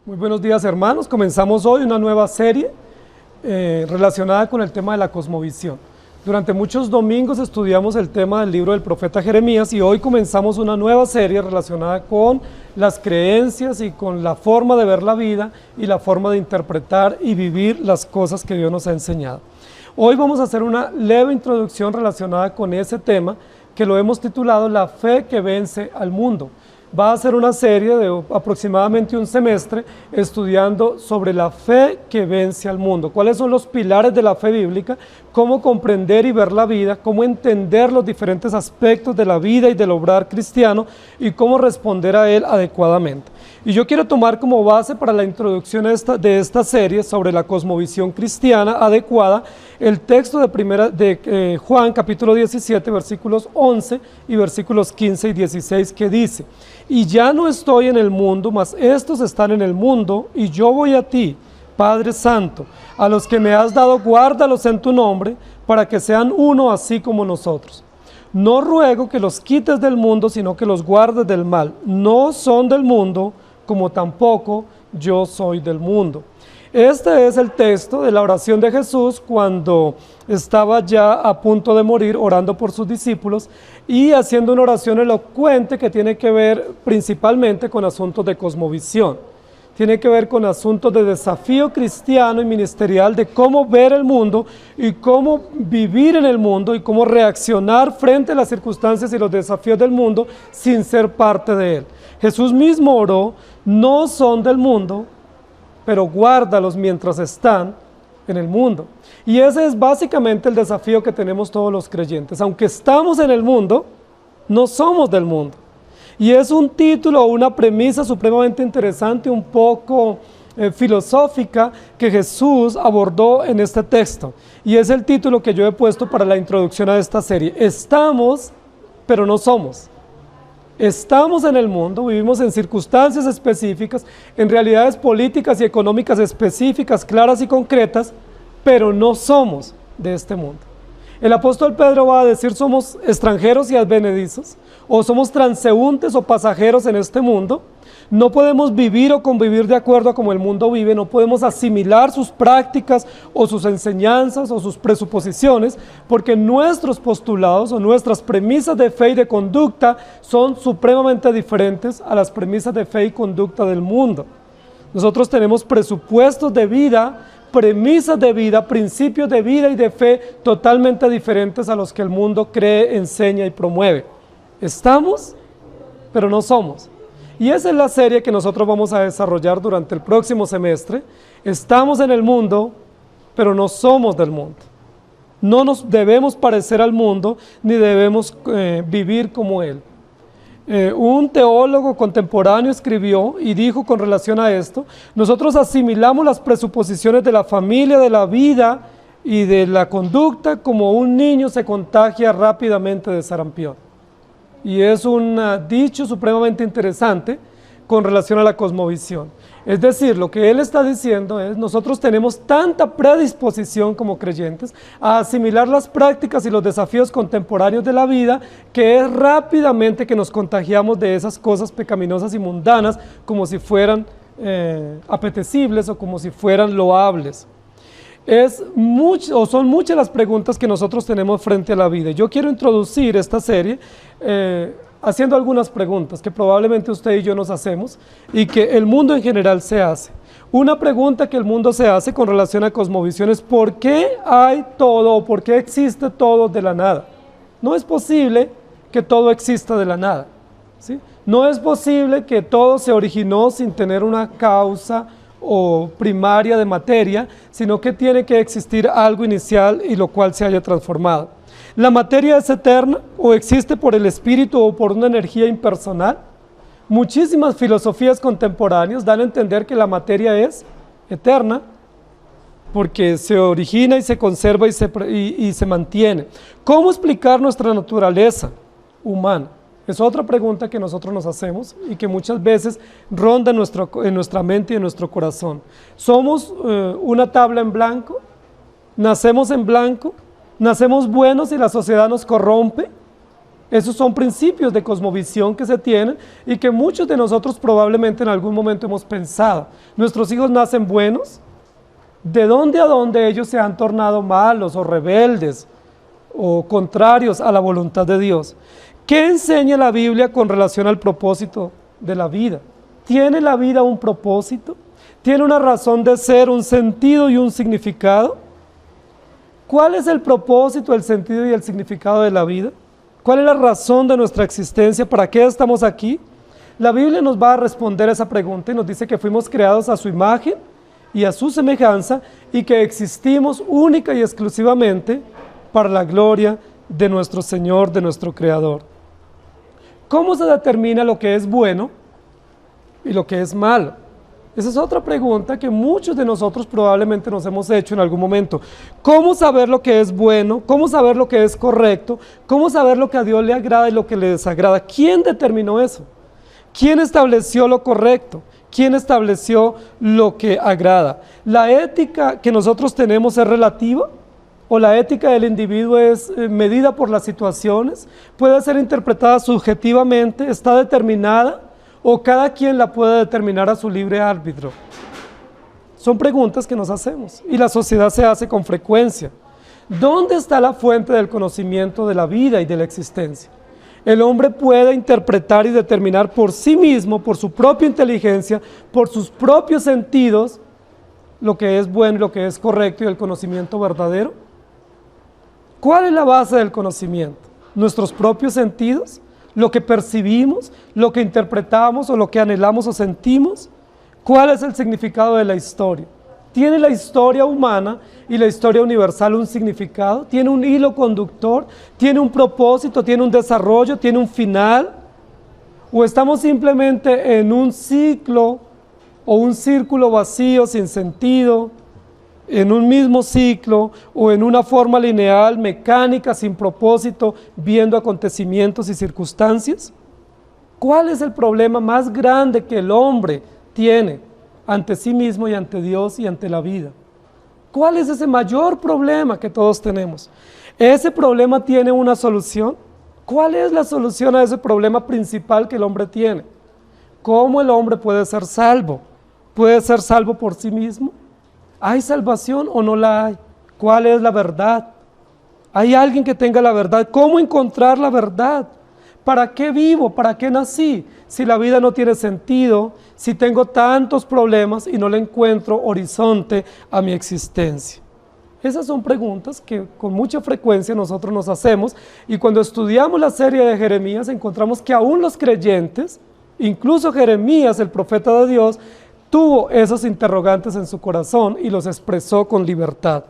Muy buenos días, hermanos. Comenzamos hoy una nueva serie relacionada con el tema de la cosmovisión. Durante muchos domingos estudiamos el tema del libro del profeta Jeremías y hoy comenzamos una nueva serie relacionada con las creencias y con la forma de ver la vida y la forma de interpretar y vivir las cosas que Dios nos ha enseñado. Hoy vamos a hacer una leve introducción relacionada con ese tema que lo hemos titulado La fe que vence al mundo. Va a ser una serie de aproximadamente un semestre estudiando sobre la fe que vence al mundo. ¿Cuáles son los pilares de la fe bíblica? Cómo comprender y ver la vida, cómo entender los diferentes aspectos de la vida y del obrar cristiano y cómo responder a él adecuadamente. Y yo quiero tomar como base para la introducción de esta serie sobre la cosmovisión cristiana adecuada el texto de Juan capítulo 17 versículos 11 y versículos 15 y 16 que dice: y ya no estoy en el mundo, mas estos están en el mundo, y yo voy a ti, Padre Santo, a los que me has dado, guárdalos en tu nombre, para que sean uno así como nosotros. No ruego que los quites del mundo, sino que los guardes del mal. No son del mundo, como tampoco yo soy del mundo. Este es el texto de la oración de Jesús cuando estaba ya a punto de morir, orando por sus discípulos y haciendo una oración elocuente que tiene que ver principalmente con asuntos de cosmovisión. Tiene que ver con asuntos de desafío cristiano y ministerial de cómo ver el mundo y cómo vivir en el mundo y cómo reaccionar frente a las circunstancias y los desafíos del mundo sin ser parte de él. Jesús mismo oró: no son del mundo, pero guárdalos mientras están en el mundo. Y ese es básicamente el desafío que tenemos todos los creyentes. Aunque estamos en el mundo, no somos del mundo. Y es un título o una premisa supremamente interesante, un poco filosófica, que Jesús abordó en este texto. Y es el título que yo he puesto para la introducción a esta serie. Estamos, pero no somos. Estamos en el mundo, vivimos en circunstancias específicas, en realidades políticas y económicas específicas, claras y concretas, pero no somos de este mundo. El apóstol Pedro va a decir: somos extranjeros y advenedizos, o somos transeúntes o pasajeros en este mundo. No podemos vivir o convivir de acuerdo a como el mundo vive, no podemos asimilar sus prácticas o sus enseñanzas o sus presuposiciones, porque nuestros postulados o nuestras premisas de fe y de conducta son supremamente diferentes a las premisas de fe y conducta del mundo. Nosotros tenemos presupuestos de vida, premisas de vida, principios de vida y de fe totalmente diferentes a los que el mundo cree, enseña y promueve. Estamos, pero no somos. Y esa es la serie que nosotros vamos a desarrollar durante el próximo semestre. Estamos en el mundo, pero no somos del mundo. No nos debemos parecer al mundo, ni debemos vivir como él. Un teólogo contemporáneo escribió y dijo con relación a esto: nosotros asimilamos las presuposiciones de la familia, de la vida y de la conducta como un niño se contagia rápidamente de sarampión. Y es un dicho supremamente interesante con relación a la cosmovisión. Es decir, lo que él está diciendo es: nosotros tenemos tanta predisposición como creyentes a asimilar las prácticas y los desafíos contemporáneos de la vida, que es rápidamente que nos contagiamos de esas cosas pecaminosas y mundanas como si fueran apetecibles o como si fueran loables. Son muchas las preguntas que nosotros tenemos frente a la vida. Yo quiero introducir esta serie haciendo algunas preguntas que probablemente usted y yo nos hacemos y que el mundo en general se hace. Una pregunta que el mundo se hace con relación a cosmovisión es: ¿por qué hay todo o por qué existe todo de la nada? No es posible que todo exista de la nada, ¿sí? No es posible que todo se originó sin tener una causa o primaria de materia, sino que tiene que existir algo inicial y lo cual se haya transformado. ¿La materia es eterna o existe por el espíritu o por una energía impersonal? Muchísimas filosofías contemporáneas dan a entender que la materia es eterna porque se origina y se conserva y se mantiene. ¿Cómo explicar nuestra naturaleza humana? Es otra pregunta que nosotros nos hacemos y que muchas veces ronda en nuestra mente y en nuestro corazón. ¿Somos una tabla en blanco? ¿Nacemos en blanco? ¿Nacemos buenos y la sociedad nos corrompe? Esos son principios de cosmovisión que se tienen y que muchos de nosotros probablemente en algún momento hemos pensado. Nuestros hijos nacen buenos, ¿de dónde a dónde ellos se han tornado malos o rebeldes o contrarios a la voluntad de Dios? ¿Qué enseña la Biblia con relación al propósito de la vida? ¿Tiene la vida un propósito? ¿Tiene una razón de ser, un sentido y un significado? ¿Cuál es el propósito, el sentido y el significado de la vida? ¿Cuál es la razón de nuestra existencia? ¿Para qué estamos aquí? La Biblia nos va a responder esa pregunta y nos dice que fuimos creados a su imagen y a su semejanza y que existimos única y exclusivamente para la gloria de nuestro Señor, de nuestro Creador. ¿Cómo se determina lo que es bueno y lo que es malo? Esa es otra pregunta que muchos de nosotros probablemente nos hemos hecho en algún momento. ¿Cómo saber lo que es bueno? ¿Cómo saber lo que es correcto? ¿Cómo saber lo que a Dios le agrada y lo que le desagrada? ¿Quién determinó eso? ¿Quién estableció lo correcto? ¿Quién estableció lo que agrada? ¿La ética que nosotros tenemos es relativa? ¿O la ética del individuo es medida por las situaciones? ¿Puede ser interpretada subjetivamente? ¿Está determinada? ¿O cada quien la puede determinar a su libre árbitro? Son preguntas que nos hacemos y la sociedad se hace con frecuencia. ¿Dónde está la fuente del conocimiento de la vida y de la existencia? El hombre puede interpretar y determinar por sí mismo, por su propia inteligencia, por sus propios sentidos, lo que es bueno y lo que es correcto y el conocimiento verdadero. ¿Cuál es la base del conocimiento? ¿Nuestros propios sentidos? ¿Lo que percibimos? ¿Lo que interpretamos o lo que anhelamos o sentimos? ¿Cuál es el significado de la historia? ¿Tiene la historia humana y la historia universal un significado? ¿Tiene un hilo conductor? ¿Tiene un propósito? ¿Tiene un desarrollo? ¿Tiene un final? ¿O estamos simplemente en un ciclo o un círculo vacío, sin sentido, en un mismo ciclo o en una forma lineal, mecánica, sin propósito, viendo acontecimientos y circunstancias? ¿Cuál es el problema más grande que el hombre tiene ante sí mismo y ante Dios y ante la vida? ¿Cuál es ese mayor problema que todos tenemos? ¿Ese problema tiene una solución? ¿Cuál es la solución a ese problema principal que el hombre tiene? ¿Cómo el hombre puede ser salvo? ¿Puede ser salvo por sí mismo? ¿Hay salvación o no la hay? ¿Cuál es la verdad? ¿Hay alguien que tenga la verdad? ¿Cómo encontrar la verdad? ¿Para qué vivo? ¿Para qué nací? Si la vida no tiene sentido, si tengo tantos problemas y no le encuentro horizonte a mi existencia. Esas son preguntas que con mucha frecuencia nosotros nos hacemos y cuando estudiamos la serie de Jeremías encontramos que aún los creyentes, incluso Jeremías, el profeta de Dios, tuvo esos interrogantes en su corazón y los expresó con libertad.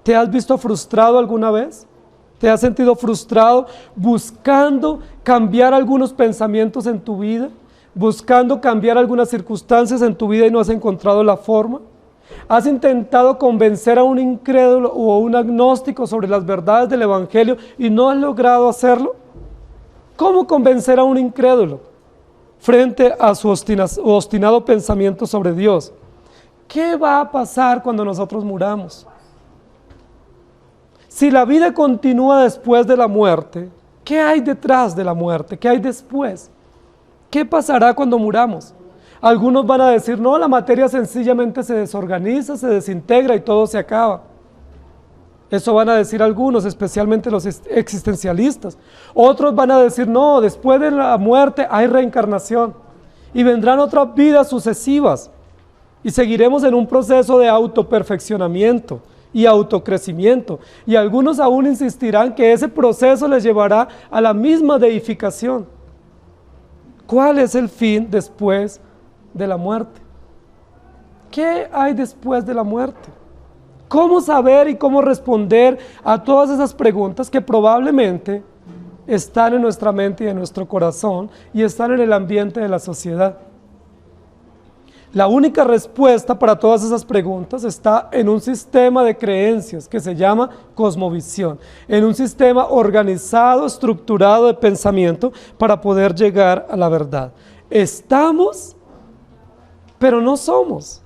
¿Te has visto frustrado alguna vez? ¿Te has sentido frustrado buscando cambiar algunos pensamientos en tu vida? ¿Buscando cambiar algunas circunstancias en tu vida y no has encontrado la forma? ¿Has intentado convencer a un incrédulo o a un agnóstico sobre las verdades del Evangelio y no has logrado hacerlo? ¿Cómo convencer a un incrédulo frente a su obstinado pensamiento sobre Dios? ¿Qué va a pasar cuando nosotros muramos? Si la vida continúa después de la muerte, ¿qué hay detrás de la muerte? ¿Qué hay después? ¿Qué pasará cuando muramos? Algunos van a decir, no, la materia sencillamente se desorganiza, se desintegra y todo se acaba. Eso van a decir algunos, especialmente los existencialistas. Otros van a decir, no, después de la muerte hay reencarnación y vendrán otras vidas sucesivas y seguiremos en un proceso de autoperfeccionamiento y autocrecimiento. Y algunos aún insistirán que ese proceso les llevará a la misma deificación. ¿Cuál es el fin después de la muerte? ¿Qué hay después de la muerte? ¿Cómo saber y cómo responder a todas esas preguntas que probablemente están en nuestra mente y en nuestro corazón y están en el ambiente de la sociedad? La única respuesta para todas esas preguntas está en un sistema de creencias que se llama cosmovisión, en un sistema organizado, estructurado de pensamiento para poder llegar a la verdad. Estamos, pero no somos.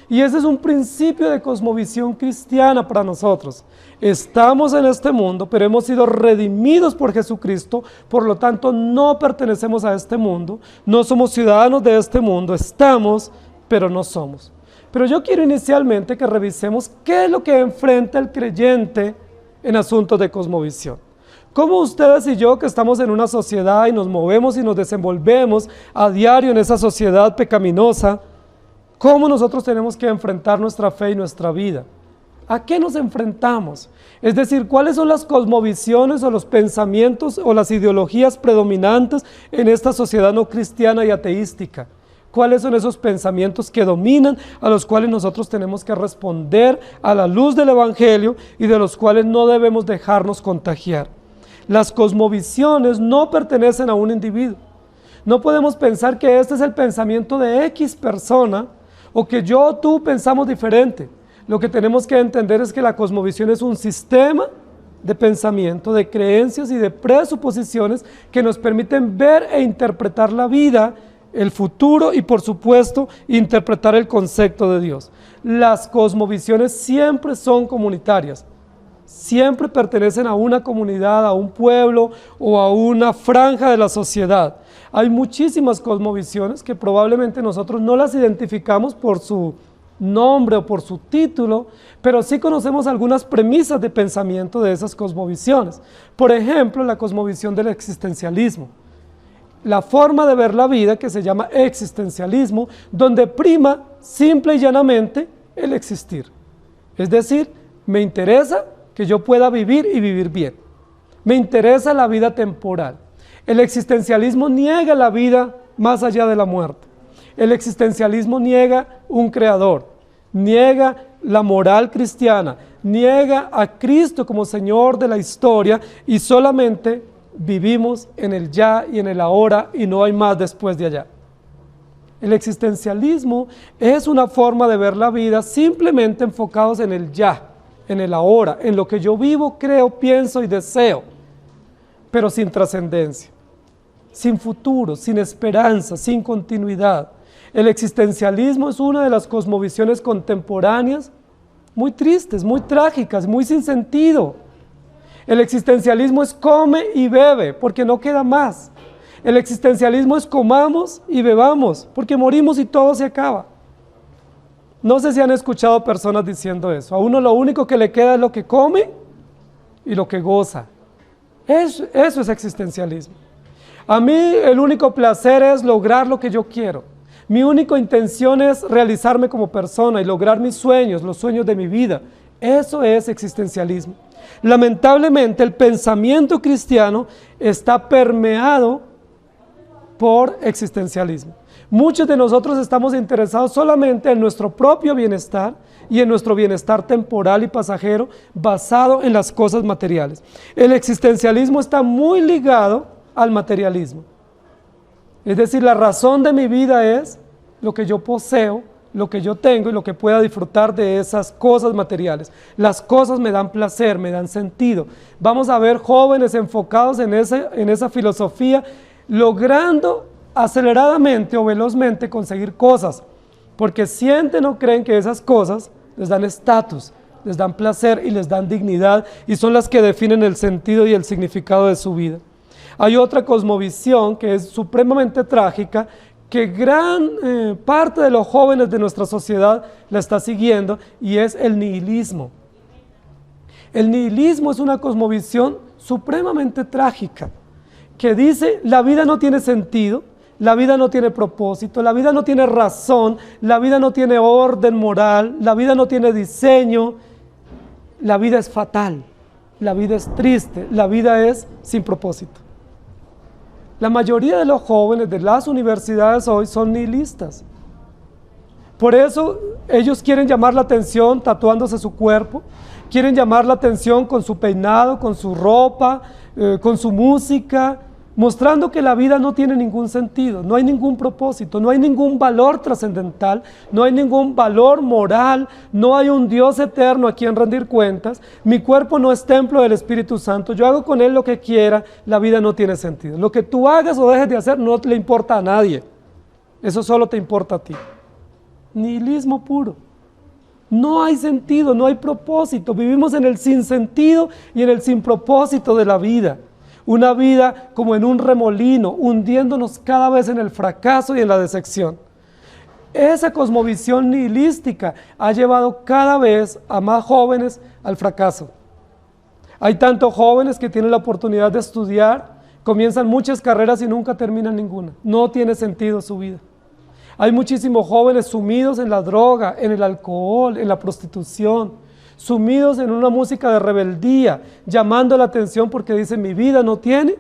Y ese es un principio de cosmovisión cristiana para nosotros. Estamos en este mundo, pero hemos sido redimidos por Jesucristo, por lo tanto no pertenecemos a este mundo, no somos ciudadanos de este mundo, estamos, pero no somos. Pero yo quiero inicialmente que revisemos qué es lo que enfrenta el creyente en asuntos de cosmovisión. ¿Cómo ustedes y yo, que estamos en una sociedad y nos movemos y nos desenvolvemos a diario en esa sociedad pecaminosa, cómo nosotros tenemos que enfrentar nuestra fe y nuestra vida? ¿A qué nos enfrentamos? Es decir, ¿cuáles son las cosmovisiones o los pensamientos o las ideologías predominantes en esta sociedad no cristiana y ateística? ¿Cuáles son esos pensamientos que dominan, a los cuales nosotros tenemos que responder a la luz del Evangelio y de los cuales no debemos dejarnos contagiar? Las cosmovisiones no pertenecen a un individuo. No podemos pensar que este es el pensamiento de X persona o que yo o tú pensamos diferente. Lo que tenemos que entender es que la cosmovisión es un sistema de pensamiento, de creencias y de presuposiciones que nos permiten ver e interpretar la vida, el futuro y, por supuesto, interpretar el concepto de Dios. Las cosmovisiones siempre son comunitarias, siempre pertenecen a una comunidad, a un pueblo o a una franja de la sociedad. Hay muchísimas cosmovisiones que probablemente nosotros no las identificamos por su nombre o por su título, pero sí conocemos algunas premisas de pensamiento de esas cosmovisiones. Por ejemplo, la cosmovisión del existencialismo. La forma de ver la vida que se llama existencialismo, donde prima simple y llanamente el existir. Es decir, me interesa que yo pueda vivir y vivir bien. Me interesa la vida temporal. El existencialismo niega la vida más allá de la muerte. El existencialismo niega un creador, niega la moral cristiana, niega a Cristo como Señor de la historia y solamente vivimos en el ya y en el ahora y no hay más después de allá. El existencialismo es una forma de ver la vida simplemente enfocados en el ya, en el ahora, en lo que yo vivo, creo, pienso y deseo, pero sin trascendencia, sin futuro, sin esperanza, sin continuidad. El existencialismo es una de las cosmovisiones contemporáneas muy tristes, muy trágicas, muy sin sentido. El existencialismo es come y bebe, porque no queda más. El existencialismo es comamos y bebamos, porque morimos y todo se acaba. No sé si han escuchado personas diciendo eso. A uno lo único que le queda es lo que come y lo que goza. Eso es existencialismo. A mí el único placer es lograr lo que yo quiero. Mi única intención es realizarme como persona y lograr mis sueños, los sueños de mi vida. Eso es existencialismo. Lamentablemente el pensamiento cristiano está permeado por existencialismo. Muchos de nosotros estamos interesados solamente en nuestro propio bienestar y en nuestro bienestar temporal y pasajero basado en las cosas materiales. El existencialismo está muy ligado al materialismo. Es decir, la razón de mi vida es lo que yo poseo, lo que yo tengo y lo que pueda disfrutar de esas cosas materiales. Las cosas me dan placer, me dan sentido. Vamos a ver jóvenes enfocados en esa filosofía, logrando aceleradamente o velozmente conseguir cosas, porque sienten o creen que esas cosas les dan estatus, les dan placer y les dan dignidad y son las que definen el sentido y el significado de su vida. Hay otra cosmovisión que es supremamente trágica, que gran parte de los jóvenes de nuestra sociedad la está siguiendo, y es el nihilismo. El nihilismo es una cosmovisión supremamente trágica, que dice la vida no tiene sentido, la vida no tiene propósito, la vida no tiene razón, la vida no tiene orden moral, la vida no tiene diseño, la vida es fatal, la vida es triste, la vida es sin propósito. La mayoría de los jóvenes de las universidades hoy son nihilistas. Por eso ellos quieren llamar la atención tatuándose su cuerpo, quieren llamar la atención con su peinado, con su ropa, con su música, mostrando que la vida no tiene ningún sentido, no hay ningún propósito, no hay ningún valor trascendental, no hay ningún valor moral, no hay un Dios eterno a quien rendir cuentas, mi cuerpo no es templo del Espíritu Santo, yo hago con él lo que quiera, la vida no tiene sentido. Lo que tú hagas o dejes de hacer no le importa a nadie, eso solo te importa a ti. Nihilismo puro. No hay sentido, no hay propósito. Vivimos en el sinsentido y en el sin propósito de la vida. Una vida como en un remolino, hundiéndonos cada vez en el fracaso y en la decepción. Esa cosmovisión nihilística ha llevado cada vez a más jóvenes al fracaso. Hay tantos jóvenes que tienen la oportunidad de estudiar, comienzan muchas carreras y nunca terminan ninguna. No tiene sentido su vida. Hay muchísimos jóvenes sumidos en la droga, en el alcohol, en la prostitución, sumidos en una música de rebeldía, llamando la atención porque dicen mi vida no tiene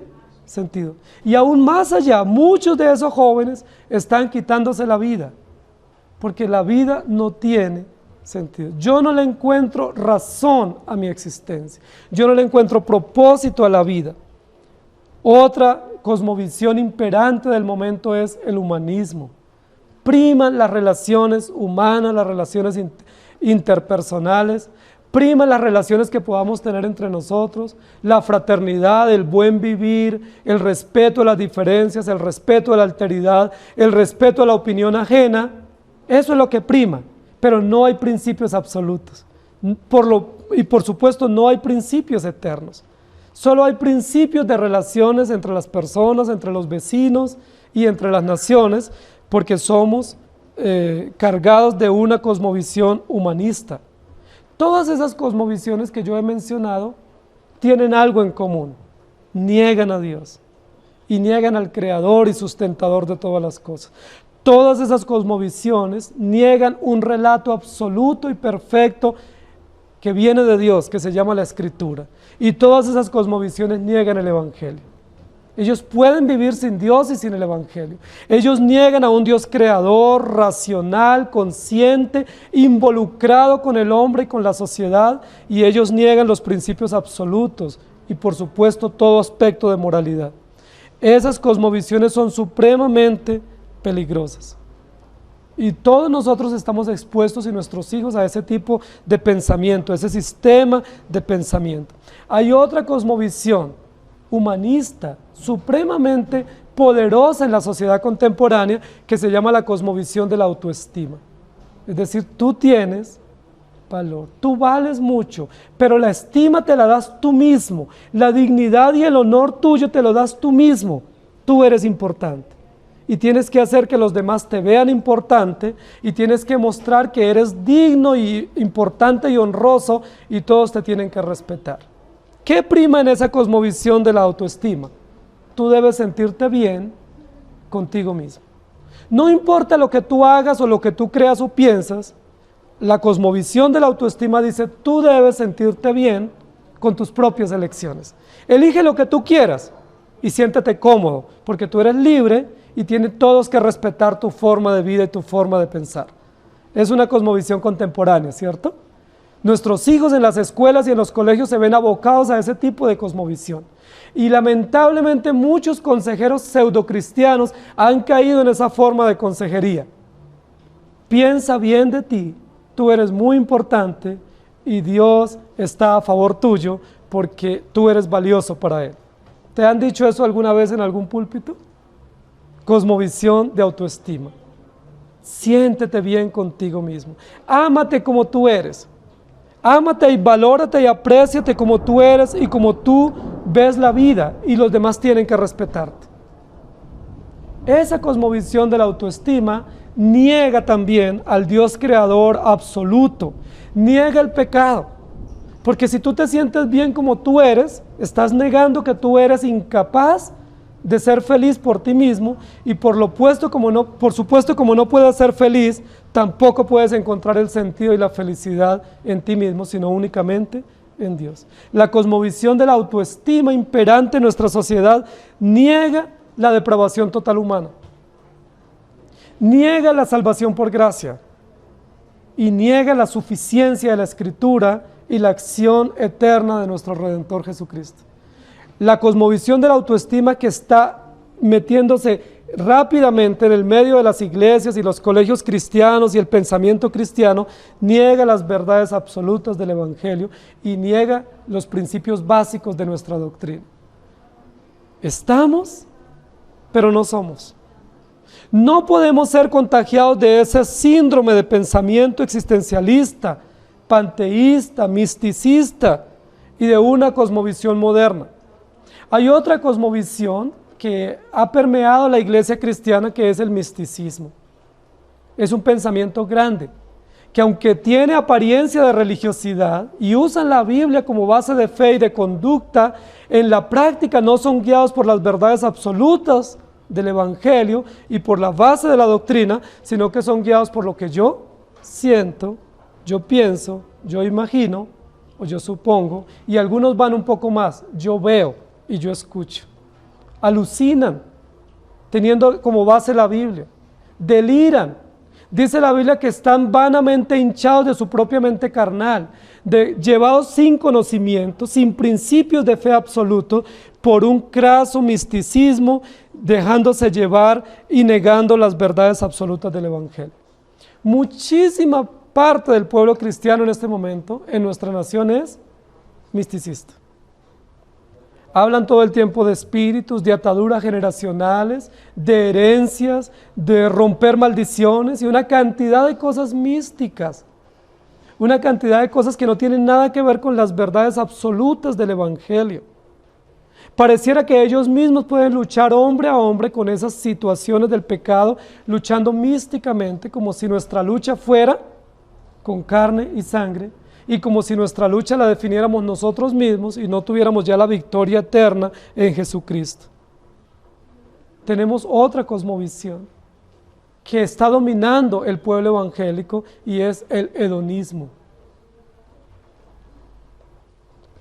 sentido. Y aún más allá, muchos de esos jóvenes están quitándose la vida, porque la vida no tiene sentido. Yo no le encuentro razón a mi existencia, yo no le encuentro propósito a la vida. Otra cosmovisión imperante del momento es el humanismo. Priman las relaciones humanas, las relaciones interpersonales, priman las relaciones que podamos tener entre nosotros, la fraternidad, el buen vivir, el respeto a las diferencias, el respeto a la alteridad, el respeto a la opinión ajena. Eso es lo que prima, pero no hay principios absolutos. Y por supuesto no hay principios eternos. Solo hay principios de relaciones entre las personas, entre los vecinos y entre las naciones, porque somos cargados de una cosmovisión humanista. Todas esas cosmovisiones que yo he mencionado tienen algo en común: niegan a Dios y niegan al Creador y sustentador de todas las cosas. Todas esas cosmovisiones niegan un relato absoluto y perfecto que viene de Dios, que se llama la Escritura, y todas esas cosmovisiones niegan el Evangelio. Ellos pueden vivir sin Dios y sin el Evangelio. Ellos niegan a un Dios creador, racional, consciente, involucrado con el hombre y con la sociedad, y ellos niegan los principios absolutos y por supuesto todo aspecto de moralidad. Esas cosmovisiones son supremamente peligrosas. Y todos nosotros estamos expuestos y nuestros hijos a ese tipo de pensamiento, a ese sistema de pensamiento. Hay otra cosmovisión humanista, supremamente poderosa en la sociedad contemporánea, que se llama la cosmovisión de la autoestima. Es decir, tú tienes valor, tú vales mucho, pero la estima te la das tú mismo, la dignidad y el honor tuyo te lo das tú mismo. Tú eres importante y tienes que hacer que los demás te vean importante y tienes que mostrar que eres digno y importante y honroso y todos te tienen que respetar. ¿Qué prima en esa cosmovisión de la autoestima? Tú debes sentirte bien contigo mismo. No importa lo que tú hagas o lo que tú creas o piensas, la cosmovisión de la autoestima dice, tú debes sentirte bien con tus propias elecciones. Elige lo que tú quieras y siéntete cómodo, porque tú eres libre y tienen todos que respetar tu forma de vida y tu forma de pensar. Es una cosmovisión contemporánea, ¿cierto? Nuestros hijos en las escuelas y en los colegios se ven abocados a ese tipo de cosmovisión. Y lamentablemente muchos consejeros pseudocristianos han caído en esa forma de consejería. Piensa bien de ti, tú eres muy importante y Dios está a favor tuyo porque tú eres valioso para Él. ¿Te han dicho eso alguna vez en algún púlpito? Cosmovisión de autoestima. Siéntete bien contigo mismo. Ámate como tú eres. Ámate y valórate y apréciate como tú eres y como tú ves la vida, y los demás tienen que respetarte. Esa cosmovisión de la autoestima niega también al Dios creador absoluto, niega el pecado, porque si tú te sientes bien como tú eres, estás negando que tú eres incapaz de ser feliz por ti mismo, y por supuesto como no puedes ser feliz, tampoco puedes encontrar el sentido y la felicidad en ti mismo, sino únicamente en Dios. La cosmovisión de la autoestima imperante en nuestra sociedad niega la depravación total humana, niega la salvación por gracia y niega la suficiencia de la Escritura y la acción eterna de nuestro Redentor Jesucristo. La cosmovisión de la autoestima, que está metiéndose rápidamente en el medio de las iglesias y los colegios cristianos y el pensamiento cristiano, niega las verdades absolutas del Evangelio y niega los principios básicos de nuestra doctrina. Estamos, pero no somos. No podemos ser contagiados de ese síndrome de pensamiento existencialista, panteísta, misticista y de una cosmovisión moderna. Hay otra cosmovisión que ha permeado la iglesia cristiana, que es el misticismo. Es un pensamiento grande, que aunque tiene apariencia de religiosidad y usan la Biblia como base de fe y de conducta, en la práctica no son guiados por las verdades absolutas del Evangelio y por la base de la doctrina, sino que son guiados por lo que yo siento, yo pienso, yo imagino o yo supongo, y algunos van un poco más, yo veo y yo escucho. Alucinan, teniendo como base la Biblia, deliran. Dice la Biblia que están vanamente hinchados de su propia mente carnal, llevados sin conocimiento, sin principios de fe absoluto, por un craso misticismo, dejándose llevar y negando las verdades absolutas del Evangelio. Muchísima parte del pueblo cristiano en este momento, en nuestra nación, es misticista. Hablan todo el tiempo de espíritus, de ataduras generacionales, de herencias, de romper maldiciones y una cantidad de cosas místicas. Una cantidad de cosas que no tienen nada que ver con las verdades absolutas del Evangelio. Pareciera que ellos mismos pueden luchar hombre a hombre con esas situaciones del pecado, luchando místicamente, como si nuestra lucha fuera con carne y sangre, y como si nuestra lucha la definiéramos nosotros mismos y no tuviéramos ya la victoria eterna en Jesucristo. Tenemos otra cosmovisión que está dominando el pueblo evangélico y es el hedonismo.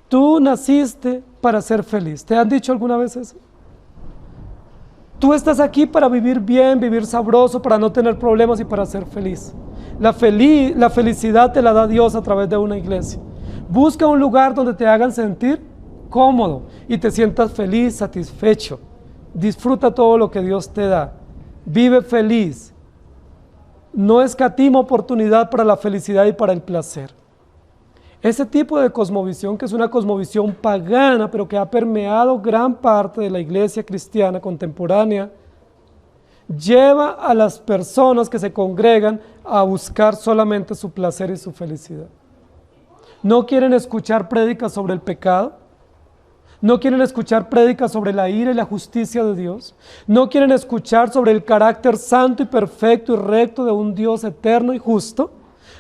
Tú naciste para ser feliz. ¿Te han dicho alguna vez eso? Tú estás aquí para vivir bien, vivir sabroso, para no tener problemas y para ser feliz. La felicidad te la da Dios a través de una iglesia. Busca un lugar donde te hagan sentir cómodo y te sientas feliz, satisfecho. Disfruta todo lo que Dios te da. Vive feliz. No escatima oportunidad para la felicidad y para el placer. Ese tipo de cosmovisión, que es una cosmovisión pagana, pero que ha permeado gran parte de la iglesia cristiana contemporánea, lleva a las personas que se congregan a buscar solamente su placer y su felicidad. No quieren escuchar prédicas sobre el pecado, no quieren escuchar prédicas sobre la ira y la justicia de Dios, no quieren escuchar sobre el carácter santo y perfecto y recto de un Dios eterno y justo,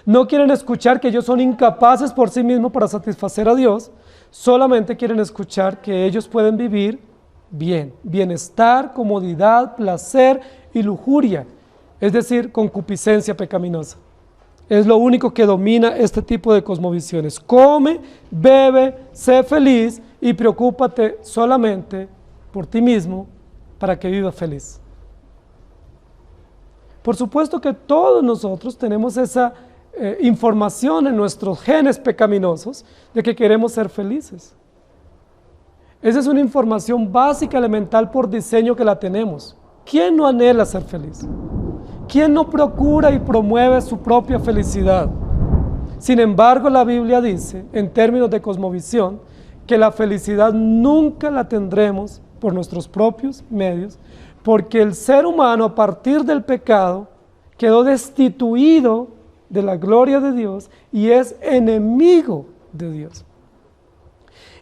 no quieren escuchar que ellos son incapaces por sí mismos para satisfacer a Dios, solamente quieren escuchar que ellos pueden vivir bien, bienestar, comodidad, placer y lujuria, es decir, concupiscencia pecaminosa. Es lo único que domina este tipo de cosmovisiones. Come, bebe, sé feliz y preocúpate solamente por ti mismo para que vivas feliz. Por supuesto que todos nosotros tenemos esa información en nuestros genes pecaminosos de que queremos ser felices. Esa es una información básica, elemental por diseño que la tenemos. ¿Quién no anhela ser feliz? ¿Quién no procura y promueve su propia felicidad? Sin embargo, la Biblia dice, en términos de cosmovisión, que la felicidad nunca la tendremos por nuestros propios medios, porque el ser humano, a partir del pecado, quedó destituido de la gloria de Dios y es enemigo de Dios.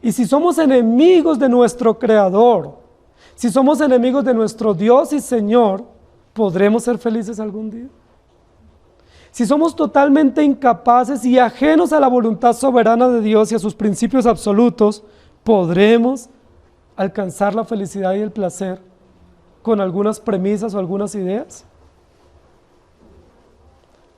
Y si somos enemigos de nuestro Creador, si somos enemigos de nuestro Dios y Señor, ¿podremos ser felices algún día? Si somos totalmente incapaces y ajenos a la voluntad soberana de Dios y a sus principios absolutos, ¿podremos alcanzar la felicidad y el placer con algunas premisas o algunas ideas?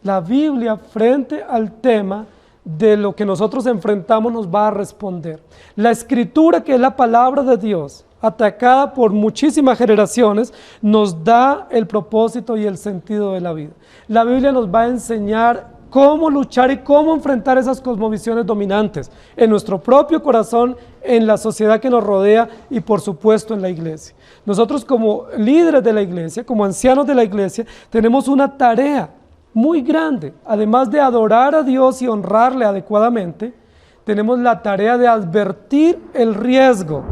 La Biblia, frente al tema de lo que nosotros enfrentamos, nos va a responder. La Escritura, que es la palabra de Dios, atacada por muchísimas generaciones, nos da el propósito y el sentido de la vida. La Biblia nos va a enseñar cómo luchar y cómo enfrentar esas cosmovisiones dominantes en nuestro propio corazón, en la sociedad que nos rodea y por supuesto en la iglesia. Nosotros como líderes de la iglesia, como ancianos de la iglesia, tenemos una tarea muy grande. Además de adorar a Dios y honrarle adecuadamente, tenemos la tarea de advertir el riesgo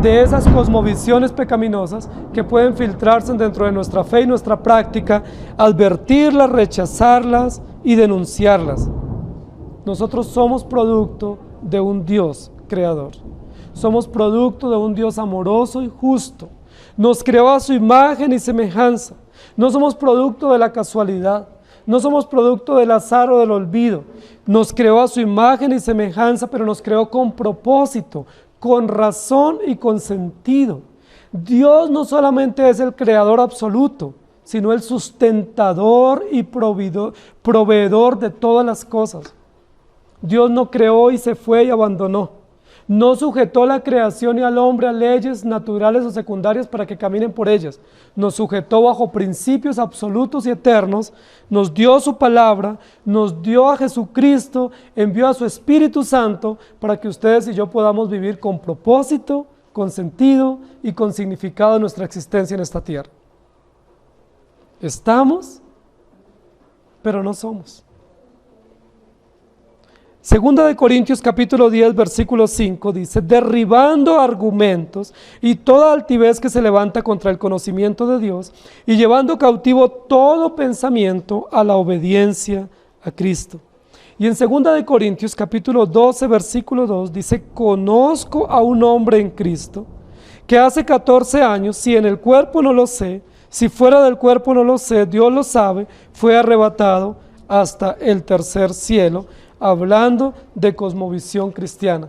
de esas cosmovisiones pecaminosas que pueden filtrarse dentro de nuestra fe y nuestra práctica, advertirlas, rechazarlas y denunciarlas. Nosotros somos producto de un Dios creador. Somos producto de un Dios amoroso y justo. Nos creó a su imagen y semejanza. No somos producto de la casualidad. No somos producto del azar o del olvido. Nos creó a su imagen y semejanza, pero nos creó con propósito, con razón y con sentido. Dios no solamente es el creador absoluto, sino el sustentador y proveedor de todas las cosas. Dios no creó y se fue y abandonó. No sujetó la creación y al hombre a leyes naturales o secundarias para que caminen por ellas. Nos sujetó bajo principios absolutos y eternos, nos dio su palabra, nos dio a Jesucristo, envió a su Espíritu Santo para que ustedes y yo podamos vivir con propósito, con sentido y con significado en nuestra existencia en esta tierra. Estamos, pero no somos. Segunda de Corintios capítulo 10 versículo 5 dice: derribando argumentos y toda altivez que se levanta contra el conocimiento de Dios y llevando cautivo todo pensamiento a la obediencia a Cristo. Y en segunda de Corintios capítulo 12 versículo 2 dice: conozco a un hombre en Cristo que hace 14 años, si en el cuerpo no lo sé, si fuera del cuerpo no lo sé, Dios lo sabe, fue arrebatado hasta el tercer cielo, hablando de cosmovisión cristiana,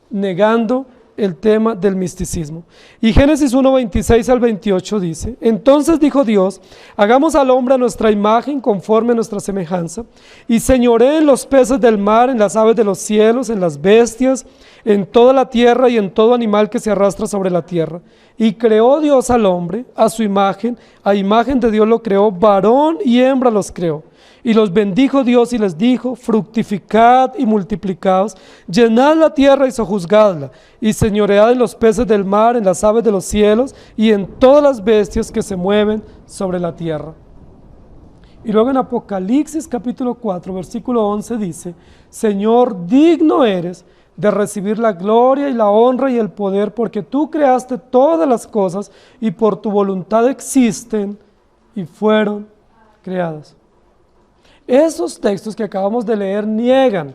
negando el tema del misticismo. Y Génesis 1, 26 al 28 dice: entonces dijo Dios, hagamos al hombre a nuestra imagen conforme a nuestra semejanza, y señoree en los peces del mar, en las aves de los cielos, en las bestias, en toda la tierra y en todo animal que se arrastra sobre la tierra. Y creó Dios al hombre a su imagen, a imagen de Dios lo creó, varón y hembra los creó. Y los bendijo Dios y les dijo: fructificad y multiplicaos, llenad la tierra y sojuzgadla, y señoread en los peces del mar, en las aves de los cielos, y en todas las bestias que se mueven sobre la tierra. Y luego en Apocalipsis capítulo 4, versículo 11 dice: Señor, digno eres de recibir la gloria y la honra y el poder, porque tú creaste todas las cosas, y por tu voluntad existen y fueron creadas. Esos textos que acabamos de leer niegan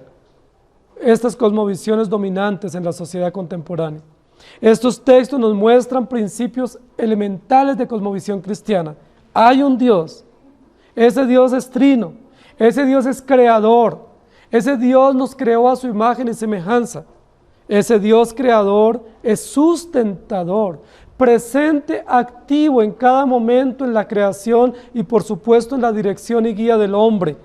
estas cosmovisiones dominantes en la sociedad contemporánea. Estos textos nos muestran principios elementales de cosmovisión cristiana. Hay un Dios, ese Dios es trino, ese Dios es creador, ese Dios nos creó a su imagen y semejanza. Ese Dios creador es sustentador, presente, activo en cada momento en la creación y por supuesto en la dirección y guía del hombre.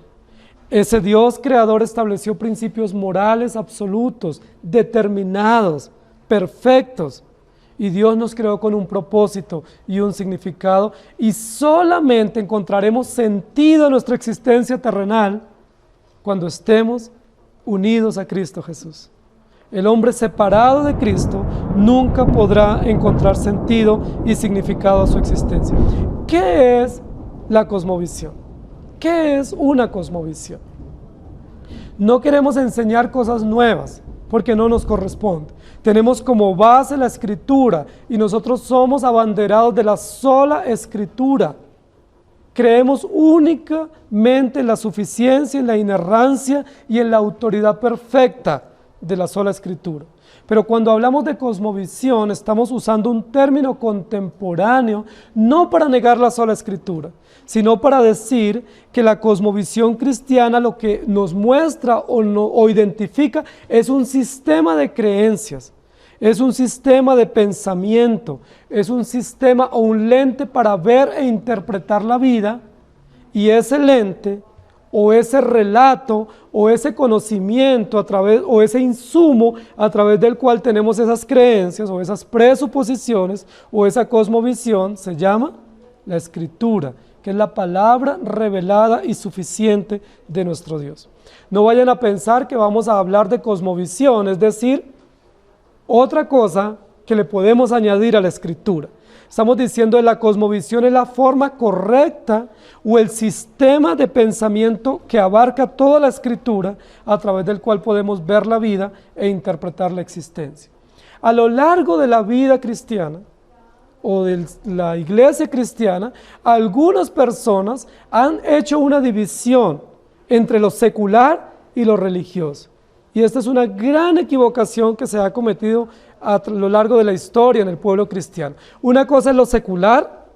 Ese Dios creador estableció principios morales absolutos, determinados, perfectos. Y Dios nos creó con un propósito y un significado, y solamente encontraremos sentido a nuestra existencia terrenal cuando estemos unidos a Cristo Jesús. El hombre separado de Cristo nunca podrá encontrar sentido y significado a su existencia. ¿Qué es la cosmovisión? ¿Qué es una cosmovisión? No queremos enseñar cosas nuevas porque no nos corresponde. Tenemos como base la Escritura y nosotros somos abanderados de la sola Escritura. Creemos únicamente en la suficiencia, en la inerrancia y en la autoridad perfecta de la sola Escritura. Pero cuando hablamos de cosmovisión, estamos usando un término contemporáneo, no para negar la sola Escritura, sino para decir que la cosmovisión cristiana lo que nos muestra o identifica es un sistema de creencias, es un sistema de pensamiento, es un sistema o un lente para ver e interpretar la vida, y ese lente o ese relato o ese conocimiento o ese insumo a través del cual tenemos esas creencias o esas presuposiciones o esa cosmovisión se llama la Escritura, que es la palabra revelada y suficiente de nuestro Dios. No vayan a pensar que vamos a hablar de cosmovisión, es decir, otra cosa que le podemos añadir a la Escritura. Estamos diciendo que la cosmovisión es la forma correcta o el sistema de pensamiento que abarca toda la Escritura a través del cual podemos ver la vida e interpretar la existencia. A lo largo de la vida cristiana o de la iglesia cristiana, algunas personas han hecho una división entre lo secular y lo religioso. Y esta es una gran equivocación que se ha cometido a lo largo de la historia en el pueblo cristiano. Una cosa es lo secular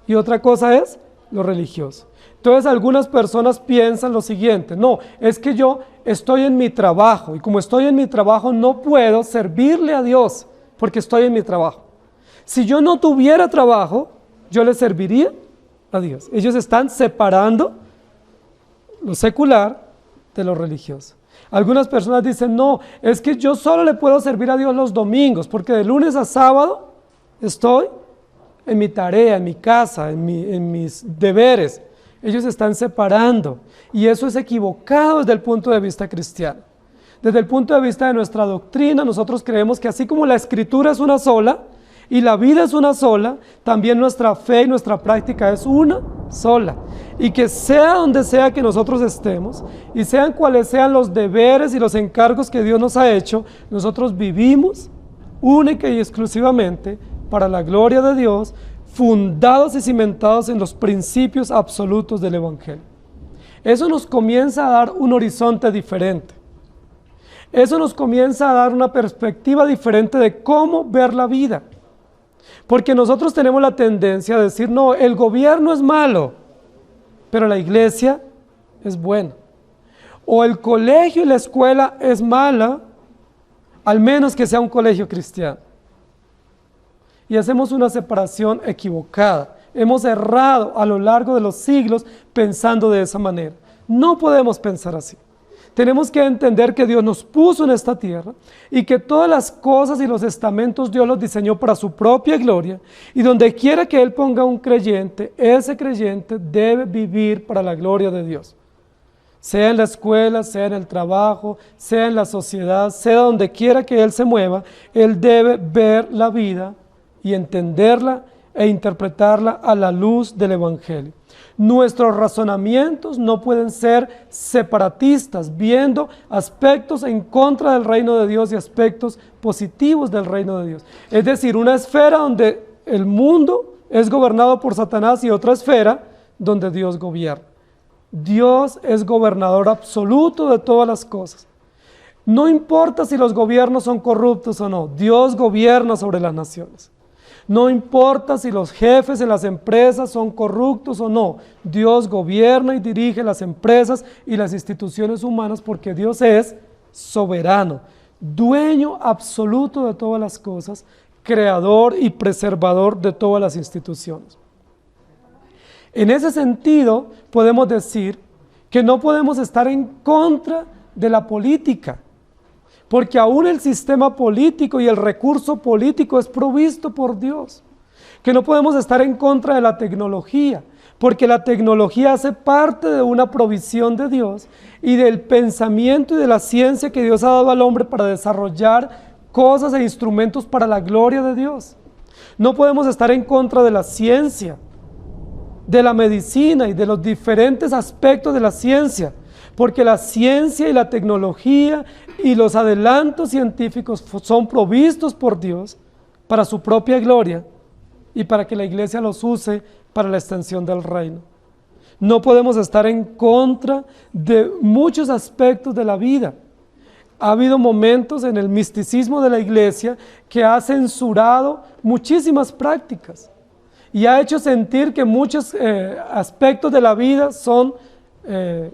y otra cosa es lo religioso. Entonces algunas personas piensan lo siguiente: no, es que yo estoy en mi trabajo y como estoy en mi trabajo no puedo servirle a Dios porque estoy en mi trabajo. Si yo no tuviera trabajo, yo le serviría a Dios. Ellos están separando lo secular de lo religioso. Algunas personas dicen: no, es que yo solo le puedo servir a Dios los domingos, porque de lunes a sábado estoy en mi tarea, en mi casa, en mis deberes. Ellos están separando, y eso es equivocado desde el punto de vista cristiano. Desde el punto de vista de nuestra doctrina, nosotros creemos que así como la Escritura es una sola, y la vida es una sola, también nuestra fe y nuestra práctica es una sola. Y que sea donde sea que nosotros estemos, y sean cuales sean los deberes y los encargos que Dios nos ha hecho, nosotros vivimos única y exclusivamente para la gloria de Dios, fundados y cimentados en los principios absolutos del Evangelio. Eso nos comienza a dar un horizonte diferente. Eso nos comienza a dar una perspectiva diferente de cómo ver la vida. Porque nosotros tenemos la tendencia a decir: no, el gobierno es malo, pero la iglesia es buena. O el colegio y la escuela es mala, al menos que sea un colegio cristiano. Y hacemos una separación equivocada. Hemos errado a lo largo de los siglos pensando de esa manera. No podemos pensar así. Tenemos que entender que Dios nos puso en esta tierra y que todas las cosas y los estamentos Dios los diseñó para su propia gloria, y donde quiera que Él ponga un creyente, ese creyente debe vivir para la gloria de Dios. Sea en la escuela, sea en el trabajo, sea en la sociedad, sea donde quiera que Él se mueva, Él debe ver la vida y entenderla e interpretarla a la luz del Evangelio. Nuestros razonamientos no pueden ser separatistas, viendo aspectos en contra del reino de Dios y aspectos positivos del reino de Dios. Es decir, una esfera donde el mundo es gobernado por Satanás y otra esfera donde Dios gobierna. Dios es gobernador absoluto de todas las cosas. No importa si los gobiernos son corruptos o no, Dios gobierna sobre las naciones. No importa si los jefes en las empresas son corruptos o no, Dios gobierna y dirige las empresas y las instituciones humanas, porque Dios es soberano, dueño absoluto de todas las cosas, creador y preservador de todas las instituciones. En ese sentido, podemos decir que no podemos estar en contra de la política, porque aún el sistema político y el recurso político es provisto por Dios. Que no podemos estar en contra de la tecnología, porque la tecnología hace parte de una provisión de Dios y del pensamiento y de la ciencia que Dios ha dado al hombre para desarrollar cosas e instrumentos para la gloria de Dios. No podemos estar en contra de la ciencia, de la medicina y de los diferentes aspectos de la ciencia, porque la ciencia y la tecnología y los adelantos científicos son provistos por Dios para su propia gloria y para que la iglesia los use para la extensión del reino. No podemos estar en contra de muchos aspectos de la vida. Ha habido momentos en el misticismo de la iglesia que ha censurado muchísimas prácticas y ha hecho sentir que muchos aspectos de la vida son